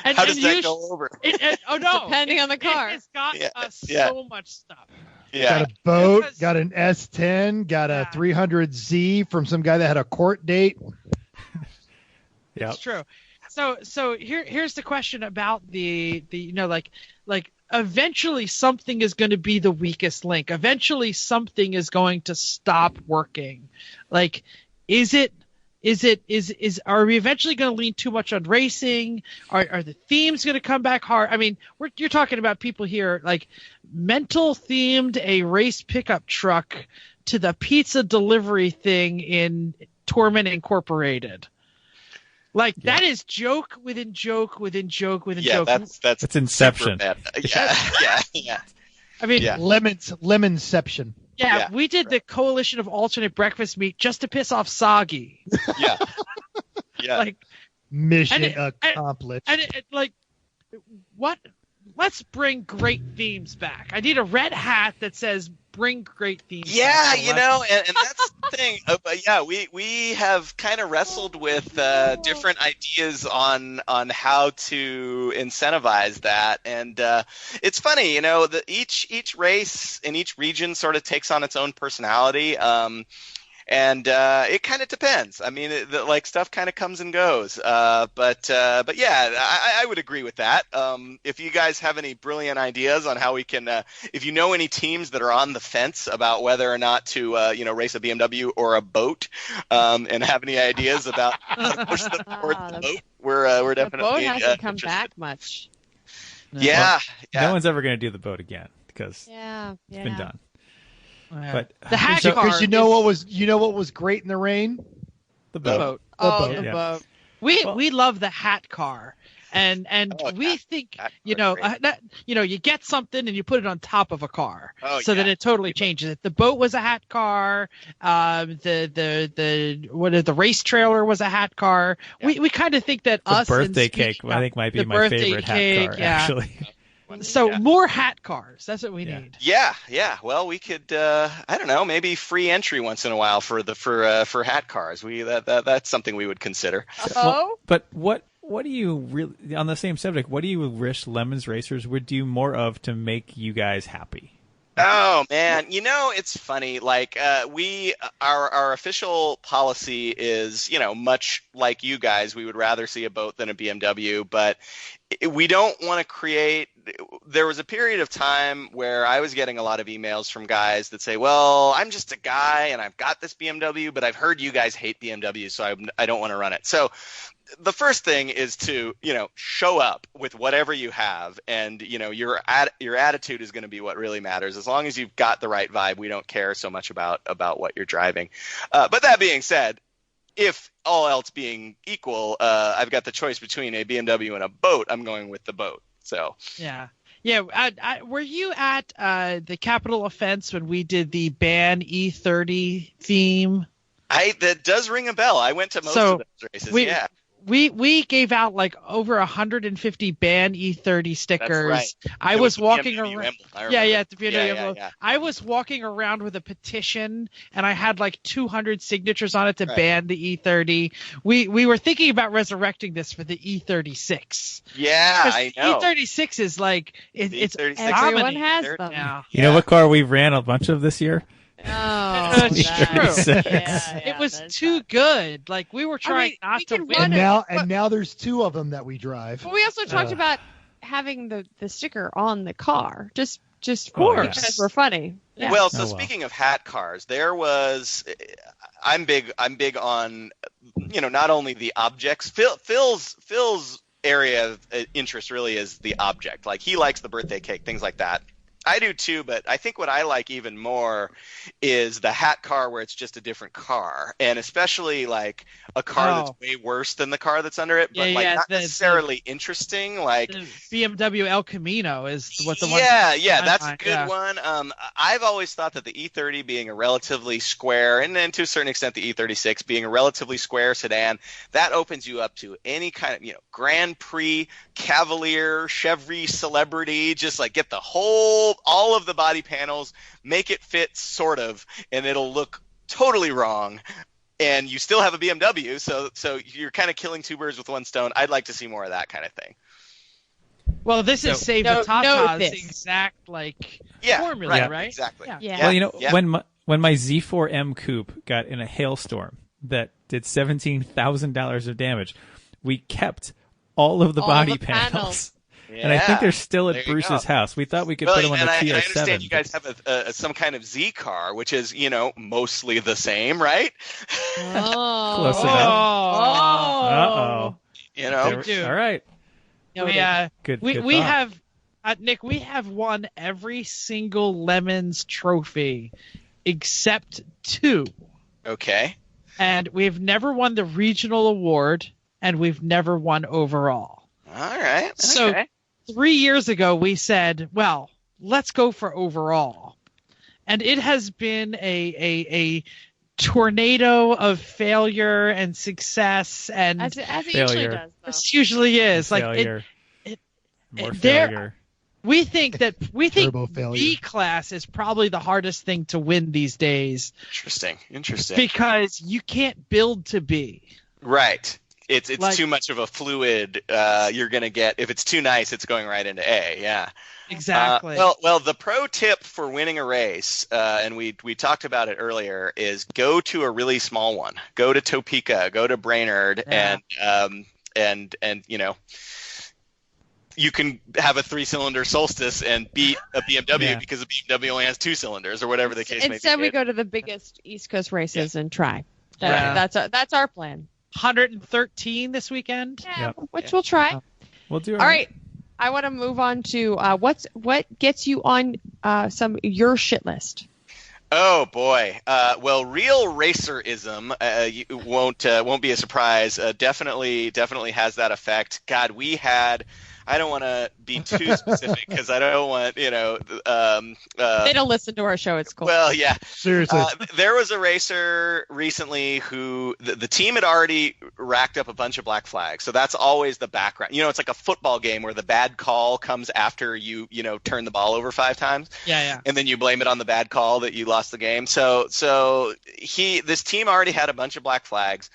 How does that go over? Oh, no. Depending on the car. It's got so much stuff. Yeah. Got a boat, got an S10, got a 300Z from some guy that had a court date. Yeah, it's true. So here's the question about the like eventually something is going to be the weakest link. Eventually something is going to stop working. Like, are we eventually going to lean too much on racing? Are the themes going to come back hard? I mean, you're talking about people here like mental themed a race pickup truck to the pizza delivery thing in Torment Incorporated. Like that is joke within joke within joke within joke. That's Inception. Yeah. I mean, Lemonception. Yeah, we did the coalition of alternate breakfast meat just to piss off Soggy. Yeah. Like mission accomplished. And like, what? Let's bring great themes back. I need a red hat that says "Bring great themes." Yeah, and that's the thing. We have kind of wrestled with different ideas on how to incentivize that, and it's funny, each race in each region sort of takes on its own personality. And it kind of depends. I mean, stuff kind of comes and goes. But yeah, I would agree with that. If you guys have any brilliant ideas on how we can, if you know any teams that are on the fence about whether or not to, race a BMW or a boat, and have any ideas about how to push them toward the boat, we're definitely the boat hasn't come interested. back much. Yeah. No one's ever going to do the boat again because it's been done. But But the hack car. Because you know what was great in the rain? the boat. boat. The boat. We love the hat car. And we think, you get something and you put it on top of a car that it totally changes it. The boat was a hat car. The race trailer was a hat car. Yeah. We kind of think that the birthday cake, I think, might be my favorite hat car, actually. So more hat cars. That's what we need. Yeah. Well, we could, I don't know, maybe free entry once in a while for hat cars. That's something we would consider. But what do you really, on the same subject, what do you wish Lemons Racers would do more of to make you guys happy? Oh man, it's funny. Like our official policy is, much like you guys, we would rather see a boat than a BMW, but we don't want to create. There was a period of time where I was getting a lot of emails from guys that say, well, I'm just a guy and I've got this BMW, but I've heard you guys hate BMW, so I don't want to run it. So the first thing is to, show up with whatever you have, and, your attitude is going to be what really matters. As long as you've got the right vibe, we don't care so much about what you're driving. But that being said, if all else being equal, I've got the choice between a BMW and a boat, I'm going with the boat. So yeah. Were you at the Capital Offense when we did the ban E30 theme? That does ring a bell. I went to most of those races. We gave out like over 150 ban E30 stickers. That's right. I was walking around. At the BMW emblem. I was walking around with a petition, and I had like 200 signatures on it to ban the E30. We were thinking about resurrecting this for the E36. Yeah, I know. E36 is like it's everyone has them. now. You know what car we ran a bunch of this year? Oh, It's that's- true. It was that's too not- good. Like we were trying we not to can win. run And now there's two of them that we drive. But we also talked Uh. about having the sticker on the car, just Oh, yeah. because we're funny. Yeah. Well, so Oh, well. speaking of hat cars, there was. I'm big on, not only the objects. Phil's area of interest really is the object. Like he likes the birthday cake, things like that. I do too, but I think what I like even more is the hat car where it's just a different car, and especially like a car that's way worse than the car that's under it, but not necessarily interesting. Like The BMW El Camino is what the one. Yeah, that's a mind, good yeah. one. I've always thought that the E30 being a relatively square, and then to a certain extent the E36 being a relatively square sedan, that opens you up to any kind of Grand Prix, Cavalier, Chevy Celebrity, just like get all of the body panels, make it fit sort of, and it'll look totally wrong. And you still have a BMW, so you're kind of killing two birds with one stone. I'd like to see more of that kind of thing. Well, this is Save the No, Tata's this. exact formula, right? Exactly. Yeah. Well, when my Z4M coupe got in a hailstorm that did $17,000 of damage, we kept all of the All body the panels. Yeah. And I think they're still There at you Bruce's go. house. We thought we could put them on the I TR7. understand you guys have some kind of Z car, which is mostly the same, right? Oh. Close enough. Uh-oh. We do. All right. We Good we thought. have Nick. We have won every single Lemons trophy except 2, Okay. and we've never won the regional award, and we've never won overall. All right. So Okay. 3 years ago, we said, well, let's go for overall. And it has been a tornado of failure and success. And As it Failure. usually does, though. this usually is. Like Failure. it- More there- failure. we think Turbo failure. B class is probably the hardest thing to win these days Interesting. because you can't build to B. Right. It's Like- too much of a fluid. You're gonna get if it's too nice, it's going right into A. Yeah. Exactly. Well, the pro tip for winning a race, and we talked about it earlier, is go to a really small one. Go to Topeka, go to Brainerd, Yeah. and you can have a 3-cylinder Solstice and beat a BMW Yeah. because a BMW only has 2 cylinders or whatever the case may be. Instead, we go to the biggest East Coast races and try. Right. That's our plan. 113 this weekend. Yeah, Yep. which we'll try. We'll do it. All right. I want to move on to what gets you on your shit list. Oh boy. Well, real racerism won't be a surprise. Definitely has that effect. God, we had. I don't want to be too specific because I don't want They don't listen to our show. It's cool. Well, yeah. Seriously. There was a racer recently who the team had already racked up a bunch of black flags. So that's always the background. It's like a football game where the bad call comes after you turn the ball over 5 times. Yeah. And then you blame it on the bad call that you lost the game. So this team already had a bunch of black flags.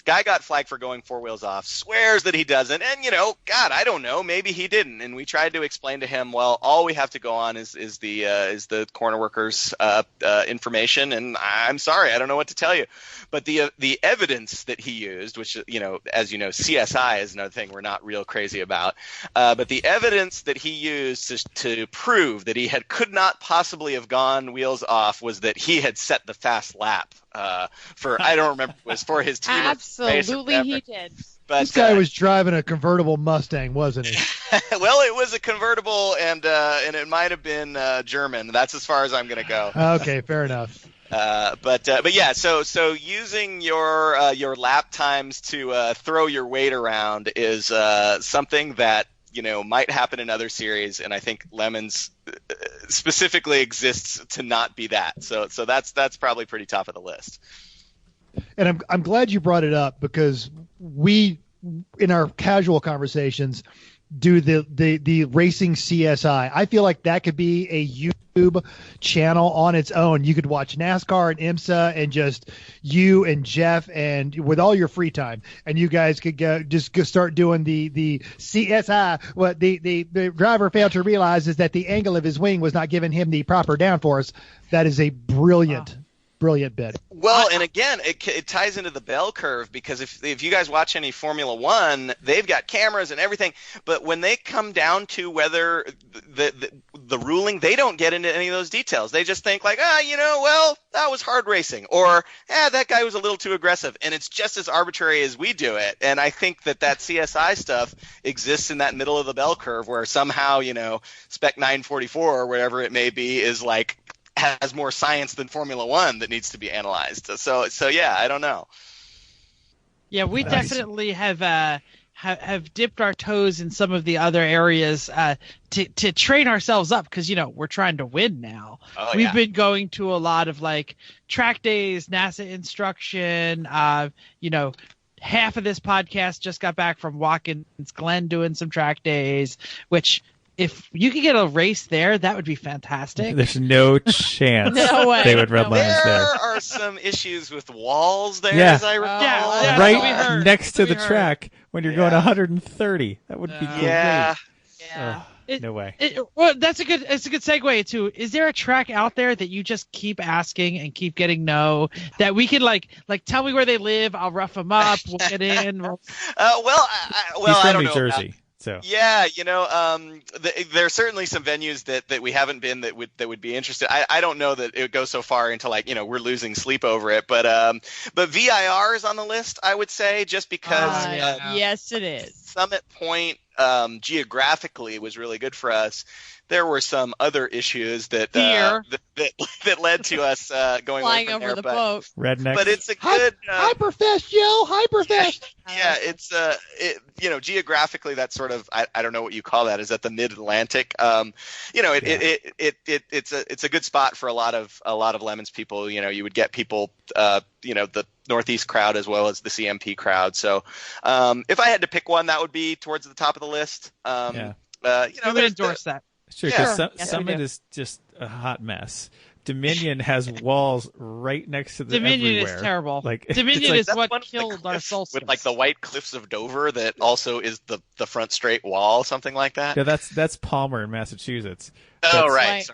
Guy got flagged for going 4 wheels off, swears that he doesn't, and God, I don't know, maybe he didn't. And we tried to explain to him, well, all we have to go on is the corner workers information, and I'm sorry, I don't know what to tell you. But the evidence that he used, which as you know, CSI is another thing we're not real crazy about, but the evidence that he used to prove that he could not possibly have gone wheels off was that he had set the fast lap for I don't remember it was for his team. Absolutely, he did. But This guy was driving a convertible Mustang, wasn't he? well, it was a convertible, and it might have been German. That's as far as I'm going to go. Okay, fair enough. But yeah, so using your lap times to throw your weight around is something that might happen in other series, and I think Lemons specifically exists to not be that. So that's probably pretty top of the list. And I'm glad you brought it up because we, in our casual conversations, do the racing CSI. I feel like that could be a YouTube channel on its own. You could watch NASCAR and IMSA and just you and Jeff and with all your free time, and you guys could go start doing the CSI. What the driver failed to realize is that the angle of his wing was not giving him the proper downforce. That is a brilliant bit. Well, and again, it ties into the bell curve, because if you guys watch any Formula One, they've got cameras and everything, but when they come down to whether the ruling, they don't get into any of those details. They just think like, well, that was hard racing, or that guy was a little too aggressive, and it's just as arbitrary as we do it. And I think that CSI stuff exists in that middle of the bell curve, where somehow, Spec 944 or whatever it may be is like has more science than Formula One that needs to be analyzed. So yeah, I don't know. Yeah, we definitely have dipped our toes in some of the other areas to train ourselves up, because we're trying to win now. We've been going to a lot of like track days, NASA instruction. Half of this podcast just got back from Watkins Glen doing some track days, which, if you could get a race there, that would be fantastic. There's no chance they would run lines there. There are some issues with walls there, Yeah. as I recall. Yeah, Right next to the track when you're going 130. That would be great. Yeah. No way. Well, it's a good segue to, is there a track out there that you just keep asking and keep getting no, that we can like tell me where they live, I'll rough them up, we'll get in. Well, He's I from don't New know Jersey. So. Yeah, there are certainly some venues that we haven't been that would be interested. I don't know that it would go so far into like, we're losing sleep over it, but VIR is on the list, I would say, just because yes, it is. Summit Point geographically was really good for us. There were some other issues that led to us going flying away from over there, the boat. Redneck. But it's a good Hyperfest, Joe. Hyperfest. Yeah, it's geographically that's sort of I don't know what you call that. Is that the Mid-Atlantic? It's a good spot for a lot of Lemons people. You would get people the Northeast crowd as well as the CMP crowd. So if I had to pick one, that would be towards the top of the list. I would endorse that. Sure, because Summit is just a hot mess. Dominion has walls right next to the Dominion everywhere. Is terrible. Like, Dominion is what one of the killed our cliffs solstice. with like the White Cliffs of Dover that also is the front straight wall, something like that. Yeah, that's Palmer in Massachusetts. Oh, right.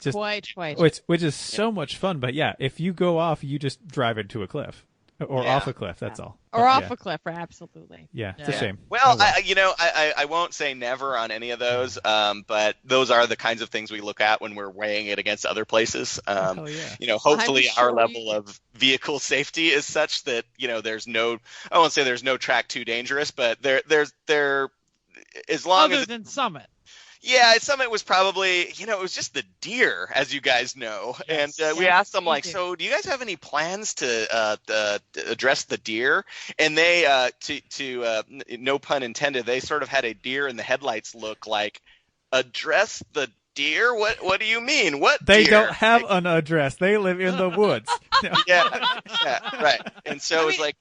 Quite. Which is so much fun. But yeah, if you go off, you just drive into a cliff. Or off a cliff, that's all. Or off a cliff, absolutely. Yeah, it's a shame. Well, I won't say never on any of those, but those are the kinds of things we look at when we're weighing it against other places. Hopefully our level of vehicle safety is such that, there's no, I won't say there's no track too dangerous, but there's as long Other as than Summit. Yeah, Summit was probably, it was just the deer, as you guys know. Yes. And we asked them, like, so do you guys have any plans to address the deer? And they, no pun intended, they sort of had a deer in the headlights look like, address the deer? What do you mean? What They deer? don't have an address. They live in the woods. Yeah, right. And so it's like,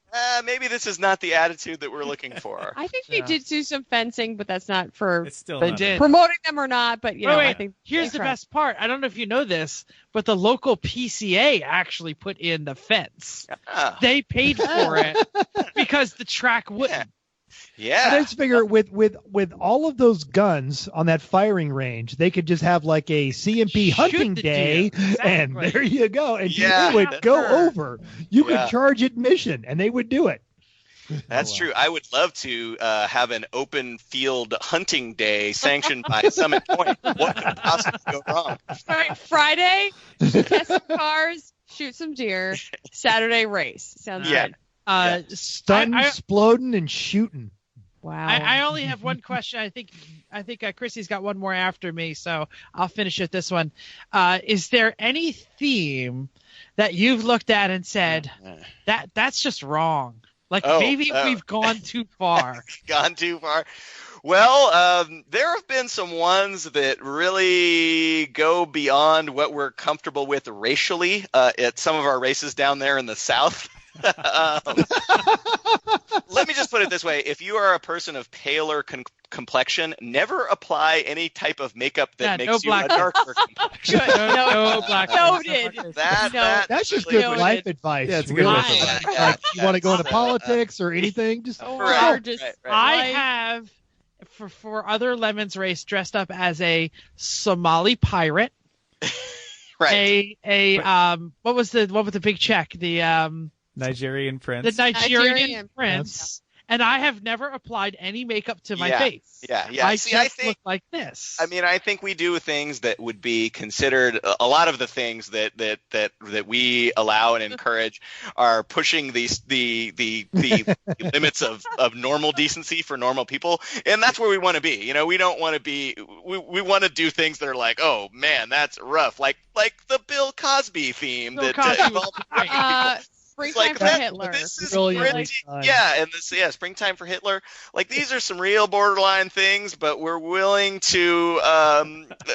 maybe this is not the attitude that we're looking for. I think they did do some fencing, but that's not for It's still They not did. promoting them or not. But I think here's the best part. I don't know if you know this, but the local PCA actually put in the fence. They paid for it because the track wouldn't. Yeah. And I just figure with all of those guns on that firing range, they could just have like a CMP Shoot hunting the day, deer. and Exactly. there you go. And Yeah. you would go Sure. over. You Yeah. could charge admission, and they would do it. That's true. I would love to have an open field hunting day sanctioned by Summit Point. What could possibly go wrong? All right, Friday, test some cars, shoot some deer. Saturday race. Sounds good. Stunting, exploding, and shooting. Wow. I only have one question. I think Chrissy's got one more after me, so I'll finish with this one. Is there any theme that you've looked at and said that's just wrong? Like maybe we've gone too far. Gone too far. Well, there have been some ones that really go beyond what we're comfortable with racially at some of our races down there in the South. Let me just put it this way. If you are a person of paler complexion, never apply any type of makeup that makes you a darker complexion. No black. Noted. That's just good life advice. Yeah, it's good really. life advice. Like, you want to go into politics or anything? Just Right. I have for other Lemons race dressed up as a Somali pirate. Right. What was the one with the big check? The Nigerian prince. The Nigerian prince. And I have never applied any makeup to my face. Yeah. I See, I just think look like this. I mean, I think we do things that would be considered a lot of the things that we allow and encourage are pushing the limits of normal decency for normal people, and that's where we want to be. You know, we don't want to be. We want to do things that are like, oh man, that's rough, like the Bill Cosby theme Bill that Cosby involved people. Springtime for Hitler. This is Springtime for Hitler. Like, these are some real borderline things, but we're willing to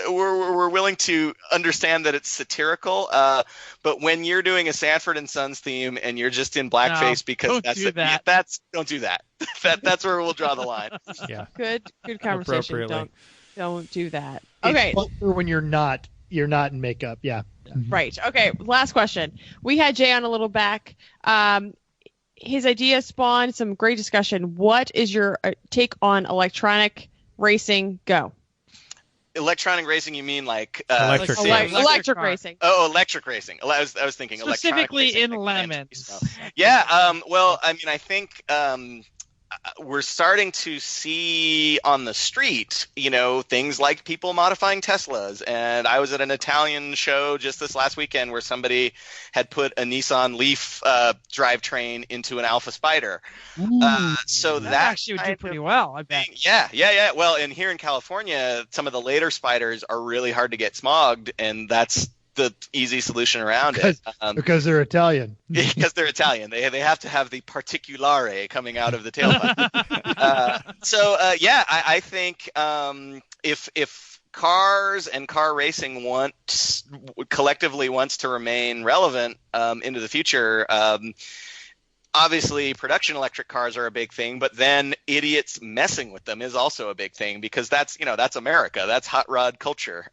we're willing to understand that it's satirical. But when you're doing a Sanford and Sons theme and you're just in blackface because don't do that. That's where we'll draw the line. Yeah. Good conversation. Don't do that. Okay. It's when you're not in makeup. Yeah. Right. Okay. Last question. We had Jay on a little back. His idea spawned some great discussion. What is your take on electronic racing? Go. Electronic racing? You mean like electric racing? Oh, electric racing. I was thinking specifically in electronic Lemons. Yeah. Well, I mean, I think we're starting to see on the street, you know, things like people modifying Teslas. And I was at an Italian show just this last weekend where somebody had put a Nissan Leaf drivetrain into an Alpha Spider. So that actually would do pretty well, I bet. Yeah. Well, and here in California, some of the later Spiders are really hard to get smogged, and that's the easy solution around it. Because they're Italian. Because they're Italian. They have to have the particulare coming out of the tailpipe. I think if cars and car racing collectively wants to remain relevant into the future, obviously production electric cars are a big thing, but then idiots messing with them is also a big thing, because that's America. That's hot rod culture.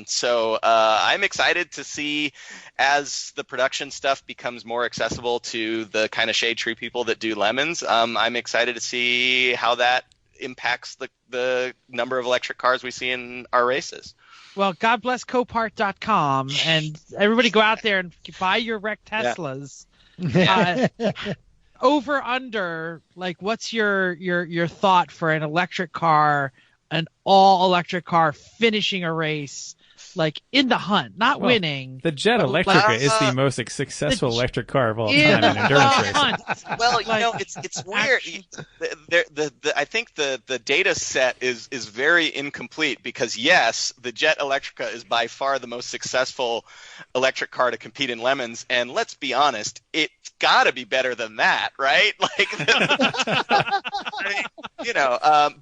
So I'm excited to see, as the production stuff becomes more accessible to the kind of shade tree people that do Lemons, I'm excited to see how that impacts the number of electric cars we see in our races. Well, God bless Copart.com, and everybody go out there and buy your wrecked Teslas. Yeah. Over under, like, what's your thought for an electric car, an all electric car finishing a race, like in the hunt, not winning? The Jet Electrica is the most successful electric car of all time in endurance racing. Well, you know, it's weird. I think the data set is very incomplete, because yes, the Jet Electrica is by far the most successful electric car to compete in Lemons, and let's be honest, it's got to be better than that, right? Like,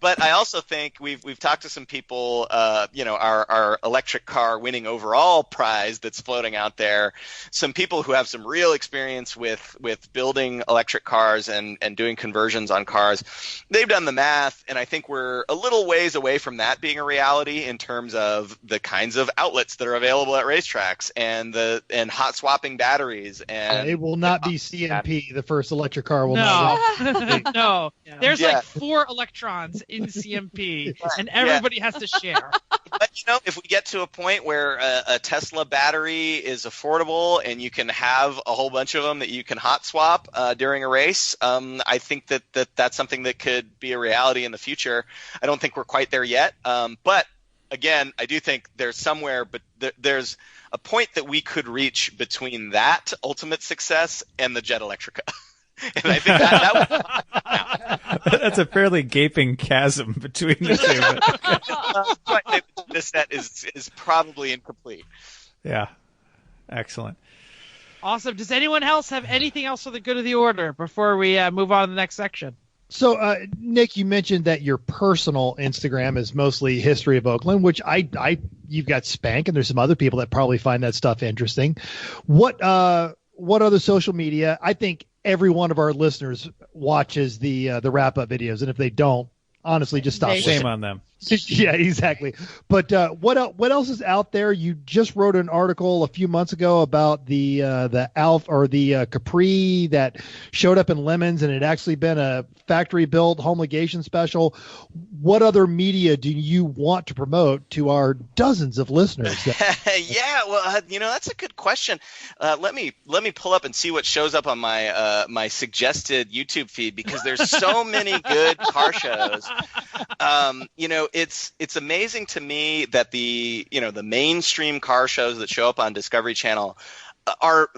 but I also think we've talked to some people, our electric car winning overall prize that's floating out there, some people who have some real experience with building electric cars and doing conversions on cars. They've done the math, and I think we're a little ways away from that being a reality in terms of the kinds of outlets that are available at racetracks and hot swapping batteries. And it will not be CMP. The first electric car will not. No. There's like 4 electrons in CMP, and everybody has to share. But if we get to a point where a Tesla battery is affordable and you can have a whole bunch of them that you can hot swap during a race, I think that's something that could be a reality in the future. I don't think we're quite there yet, but again, I do think there's somewhere, but there's a point that we could reach between that ultimate success and the Jet Electrica. And I think that that's a fairly gaping chasm between the two. I think this set is probably incomplete. Yeah. Excellent. Awesome. Does anyone else have anything else for the good of the order before we move on to the next section? So, Nick, you mentioned that your personal Instagram is mostly history of Oakland, which you've got Spank, and there's some other people that probably find that stuff interesting. What other social media? I think every one of our listeners watches the wrap up videos, and if they don't, honestly, just stop. Shame on them. Yeah, exactly. But what else is out there? You just wrote an article a few months ago about the Alf or the Capri that showed up in Lemons, and it actually been a factory built homologation special. What other media do you want to promote to our dozens of listeners? Yeah, well, that's a good question. Let me pull up and see what shows up on my my suggested YouTube feed, because there's so many good car shows. It's amazing to me that the mainstream car shows that show up on Discovery Channel are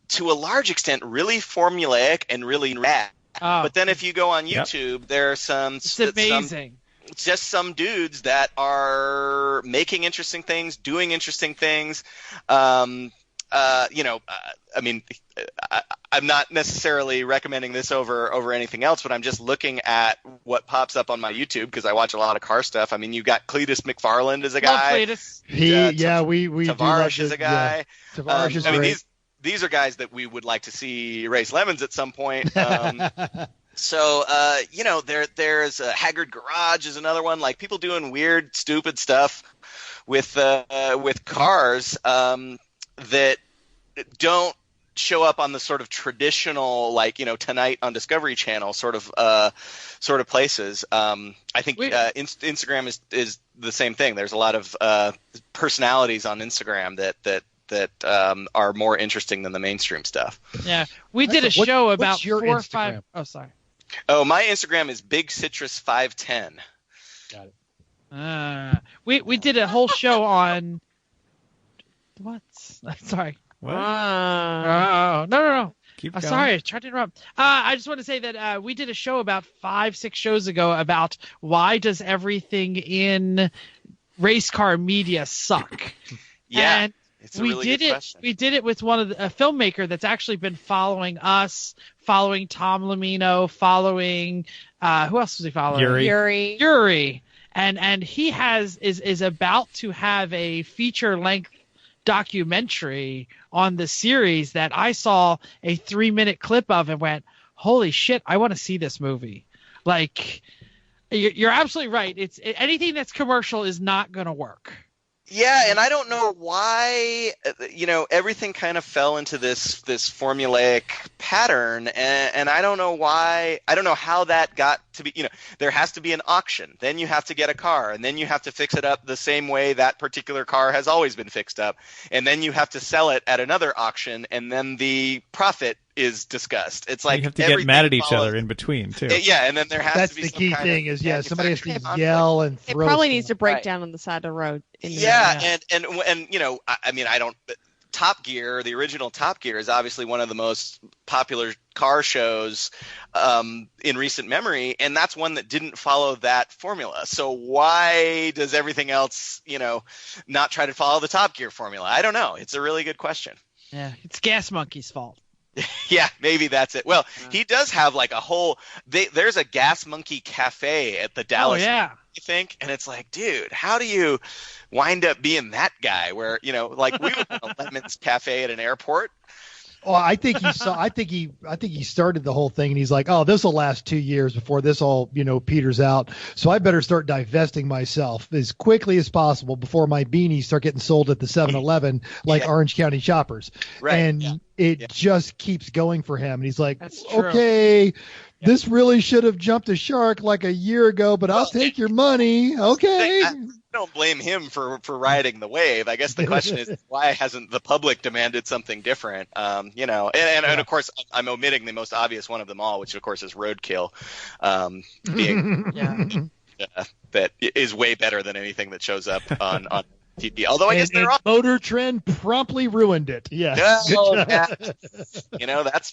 to a large extent really formulaic and really rad. Oh. But then if you go on YouTube, there are some It's amazing. just some dudes that are making interesting things, doing interesting things. I'm not necessarily recommending this over anything else, but I'm just looking at what pops up on my YouTube because I watch a lot of car stuff. I mean, you got Cletus McFarland as a guy. Love Cletus. We Tavares is a guy. Yeah. Tavares is great. These are guys that we would like to see race Lemons at some point. So, there's Haggard Garage is another one. Like people doing weird, stupid stuff with cars that don't show up on the sort of traditional, Tonight on Discovery Channel sort of places. I think Instagram is the same thing. There's a lot of personalities on Instagram that are more interesting than the mainstream stuff. Yeah, we did a show about what's your 4 or Instagram? 5. Oh, sorry. Oh, my Instagram is Big Citrus 510. Got it. We did a whole show on what? Sorry. What? Oh, no. Keep going. Sorry, I tried to interrupt. I just want to say that we did a show about 5-6 shows ago about why does everything in race car media suck? Yeah, and it's a really good question. We did it with a filmmaker that's actually been following us, following Tom Lamino, following who else was he following? Yuri. And he is about to have a feature length documentary on the series that I saw a 3-minute clip of and went, holy shit, I want to see this movie. Like, you're absolutely right. Anything that's commercial is not going to work. Yeah, and I don't know why, everything kind of fell into this formulaic pattern, and I don't know why. I don't know how that got to be. There has to be an auction. Then you have to get a car, and then you have to fix it up the same way that particular car has always been fixed up, and then you have to sell it at another auction, and then the profit is discussed. It's like you have to get mad at each other in between too. Yeah, and then there has to be. That's the key thing is somebody has to yell and throw. It probably needs to break down on the side of the road. And I don't. Top Gear, the original Top Gear, is obviously one of the most popular car shows in recent memory, and that's one that didn't follow that formula. So why does everything else, not try to follow the Top Gear formula? I don't know. It's a really good question. Yeah, it's Gas Monkey's fault. Yeah, maybe that's it. Well, he does have like a whole. There's a Gas Monkey cafe at the Dallas. Oh yeah. I think, and it's like, dude, how do you wind up being that guy? Where we would have a Lemons cafe at an airport. Well, I think he saw. I think he started the whole thing, and he's like, "Oh, this will last 2 years before this all peters out. So I better start divesting myself as quickly as possible before my beanies start getting sold at the 7-Eleven like Orange County shoppers." Right. And it just keeps going for him. And he's like, That's true. "Okay, this really should have jumped a shark like a year ago, but I'll take your money." Okay. I don't blame him for riding the wave. I guess the question is, why hasn't the public demanded something different? And of course, I'm omitting the most obvious one of them all, which of course is Roadkill, being that is way better than anything that shows up on TV. Although I guess they're all Motor Trend promptly ruined it. Yeah. That's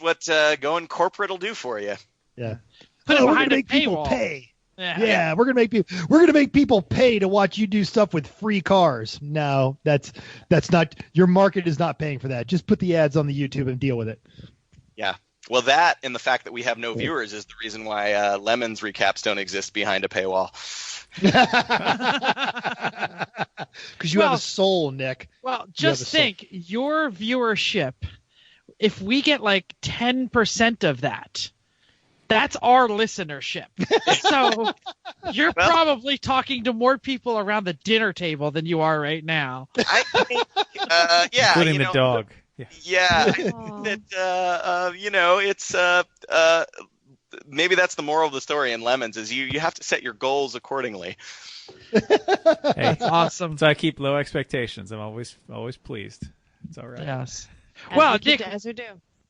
what going corporate will do for you. Yeah. Put it we're behind gonna a make people paywall. pay. Yeah. We're gonna make people pay to watch you do stuff with free cars. No, that's not, your market is not paying for that. Just put the ads on the YouTube and deal with it. Yeah. Well, that and the fact that we have no viewers is the reason why Lemons recaps don't exist behind a paywall. Because you have a soul, Nick. Well, just think, your viewership if we get like 10% of that, that's our listenership. So you're probably talking to more people around the dinner table than you are right now. I think, yeah, including the dog. Yeah, I think that it's maybe that's the moral of the story in Lemons is you have to set your goals accordingly. Hey, That's awesome. So I keep low expectations. I'm always pleased. It's all right. Yes. Well, Nick, as we do.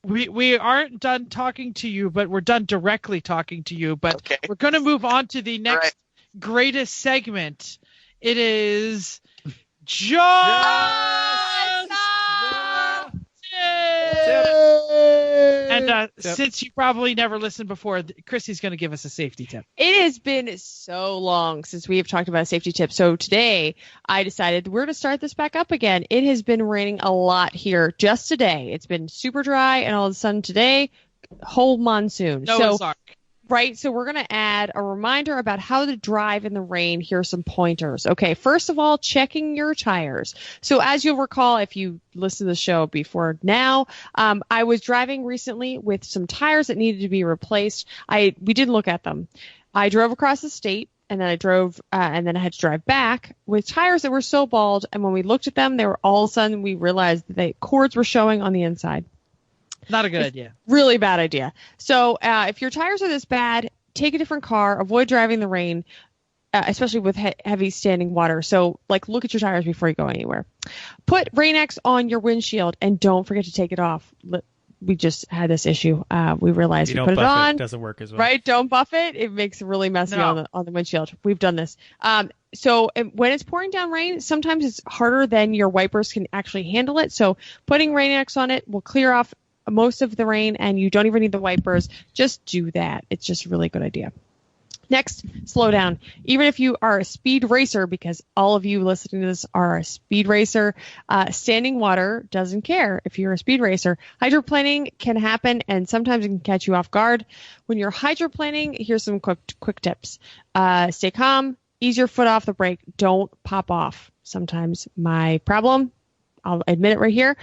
we aren't done talking to you, but we're done directly talking to you. But Okay. we're going to move on to the next greatest segment. It is And since you probably never listened before, Chrissy's going to give us a safety tip. It has been so long since we have talked about a safety tip. So today I decided we're to start this back up again. It has been raining a lot here just today. It's been super dry, and all of a sudden today, whole monsoon. Noah's Ark. Right, so we're going to add a reminder about how to drive in the rain. Here are some pointers. Okay, first of all, checking your tires. So as you'll recall, if you listened to the show before now, I was driving recently with some tires that needed to be replaced. We did look at them. I drove across the state, and then I drove, and then I had to drive back with tires that were so bald. And when we looked at them, they were all of a sudden we realized that the cords were showing on the inside. Not a good idea. Really bad idea. So if your tires are this bad, take a different car. Avoid driving in the rain, especially with heavy standing water. So look at your tires before you go anywhere. Put Rain-X on your windshield and don't forget to take it off. We just had this issue. We realized we put it on. It doesn't work as well. Right? Don't buff it. It makes it really messy on the windshield. We've done this. So when it's pouring down rain, sometimes it's harder than your wipers can actually handle it. So putting Rain-X on it will clear off most of the rain, and you don't even need the wipers. Just do that. It's just a really good idea. Next, slow down. Even if you are a speed racer, because all of you listening to this are a speed racer, standing water doesn't care if you're a speed racer. Hydroplaning can happen, and sometimes it can catch you off guard. When you're hydroplaning, here's some quick tips. Stay calm. Ease your foot off the brake. Don't pop off. Sometimes my problem, I'll admit it right here.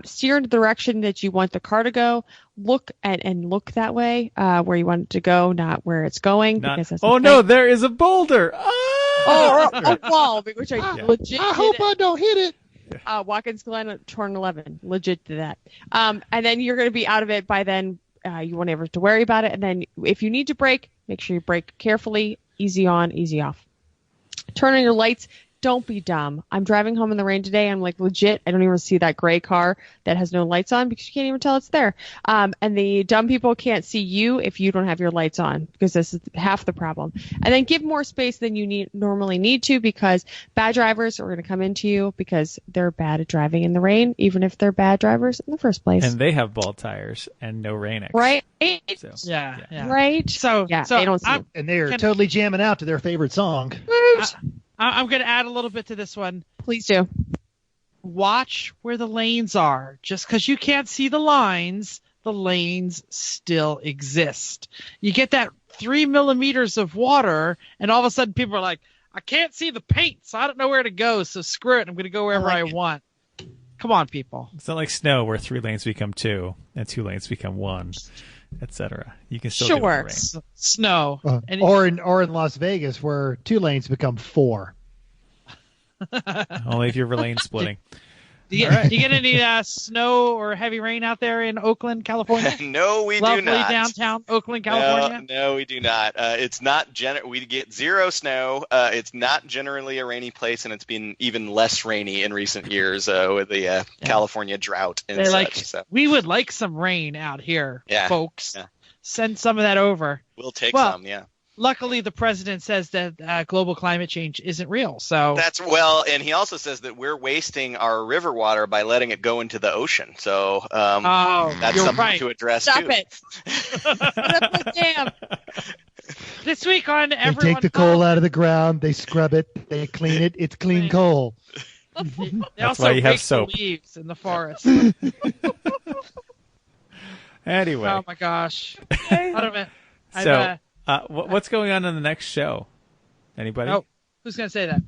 Steer in the direction that you want the car to go. Look look that way where you want it to go, not where it's going. No, there is a boulder. Or a wall, which I legit I hope I don't hit it. Watkins Glen torn 11. Legit did that. And then you're going to be out of it by then. You won't ever have to worry about it. And then if you need to brake, make sure you brake carefully. Easy on, easy off. Turn on your lights. Don't be dumb. I'm driving home in the rain today. I'm legit. I don't even see that gray car that has no lights on because you can't even tell it's there. And the dumb people can't see you if you don't have your lights on, because this is half the problem. And then give more space than you normally need to, because bad drivers are going to come into you because they're bad at driving in the rain, even if they're bad drivers in the first place. And they have bald tires and no Rain-X. Right? So, yeah. Right? So they don't see and they are totally jamming out to their favorite song. I'm going to add a little bit to this one. Please do. Watch where the lanes are. Just because you can't see the lanes still exist. You get that 3 millimeters of water, and all of a sudden people are like, I can't see the paint, so I don't know where to go, so screw it. I'm going to go wherever I want. Come on, people. It's not like snow where 3 lanes become 2 and 2 lanes become 1, etc. You can still do it in the rain. Snow. Or in Las Vegas where 2 lanes become 4. Only if you're lane splitting. Do you get any snow or heavy rain out there in Oakland, California? No, we Lovely do not. Downtown Oakland, California? No, we do not. It's not we get zero snow. It's not generally a rainy place, and it's been even less rainy in recent years with the California drought and They're such. So. We would like some rain out here, folks. Yeah. Send some of that over. We'll take some, yeah. Luckily, the president says that global climate change isn't real. So and he also says that we're wasting our river water by letting it go into the ocean. So that's something to address Stop too. it. Damn. This week on They Everyone take the coal out of the ground, they scrub it, they clean it. It's clean coal. They That's also why you have rake soap. the leaves in the forest. Anyway. Oh my gosh. Out of it. So, what's going on in the next show? Anybody? Oh, who's going to say that?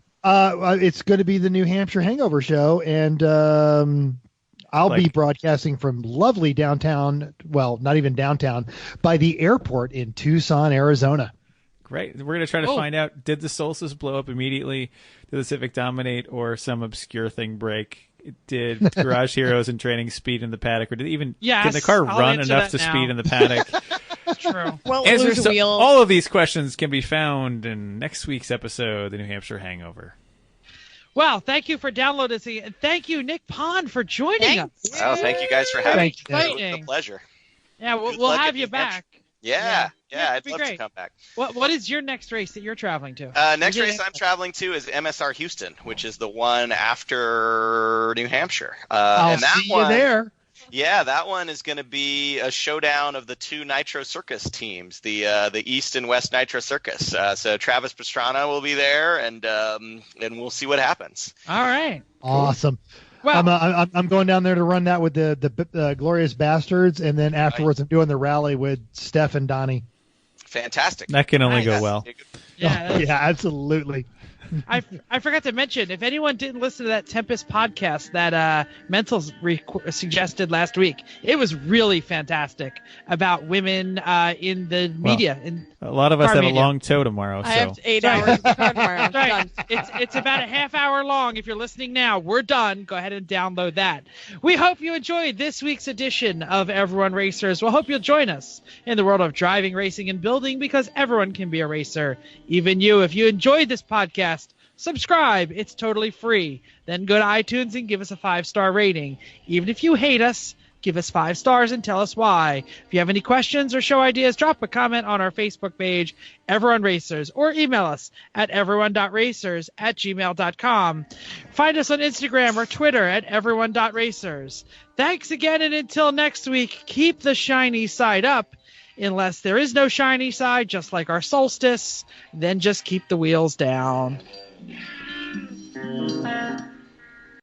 It's going to be the New Hampshire Hangover Show, and I'll be broadcasting from lovely downtown, well, not even downtown, by the airport in Tucson, Arizona. Great. We're going to try to find out, did the Solstice blow up immediately? Did the Civic dominate, or some obscure thing break? Did Garage Heroes and Training speed in the paddock, or did even can the car run enough to speed in the paddock? True. Well, all of these questions can be found in next week's episode, The New Hampshire Hangover. Well, thank you for downloading this, and thank you, Nick Pon, for joining us. Oh, thank you guys for having me. It was a pleasure. Yeah, we'll have you back. Yeah, I'd love great. to come back. What is your next race that you're traveling to? Next race I'm traveling to is MSR Houston, which is the one after New Hampshire. I'll see you there. Yeah, that one is going to be a showdown of the two Nitro Circus teams, the East and West Nitro Circus. So Travis Pastrana will be there, and we'll see what happens. All right. Awesome. Well, I'm going down there to run that with the Glorious Bastards, and then afterwards I'm doing the rally with Steph and Donnie. Fantastic. That can only go well. Yeah, yeah, absolutely. I forgot to mention, if anyone didn't listen to that Tempest podcast that Mentals suggested last week, it was really fantastic about women in the media. A lot of us have a long toe tomorrow. I have 8 hours of car tomorrow. Right. It's about a half hour long. If you're listening now, we're done. Go ahead and download that. We hope you enjoyed this week's edition of Everyone Racers. We'll hope you'll join us in the world of driving, racing, and building, because everyone can be a racer, even you. If you enjoyed this podcast, subscribe. It's totally free. Then go to iTunes and give us a 5-star rating. Even if you hate us, give us 5 stars and tell us why. If you have any questions or show ideas, drop a comment on our Facebook page, Everyone Racers, or email us at everyone.racers@gmail.com. Find us on Instagram or Twitter at everyone.racers. Thanks again, and until next week, keep the shiny side up. Unless there is no shiny side, just like our solstice, then just keep the wheels down.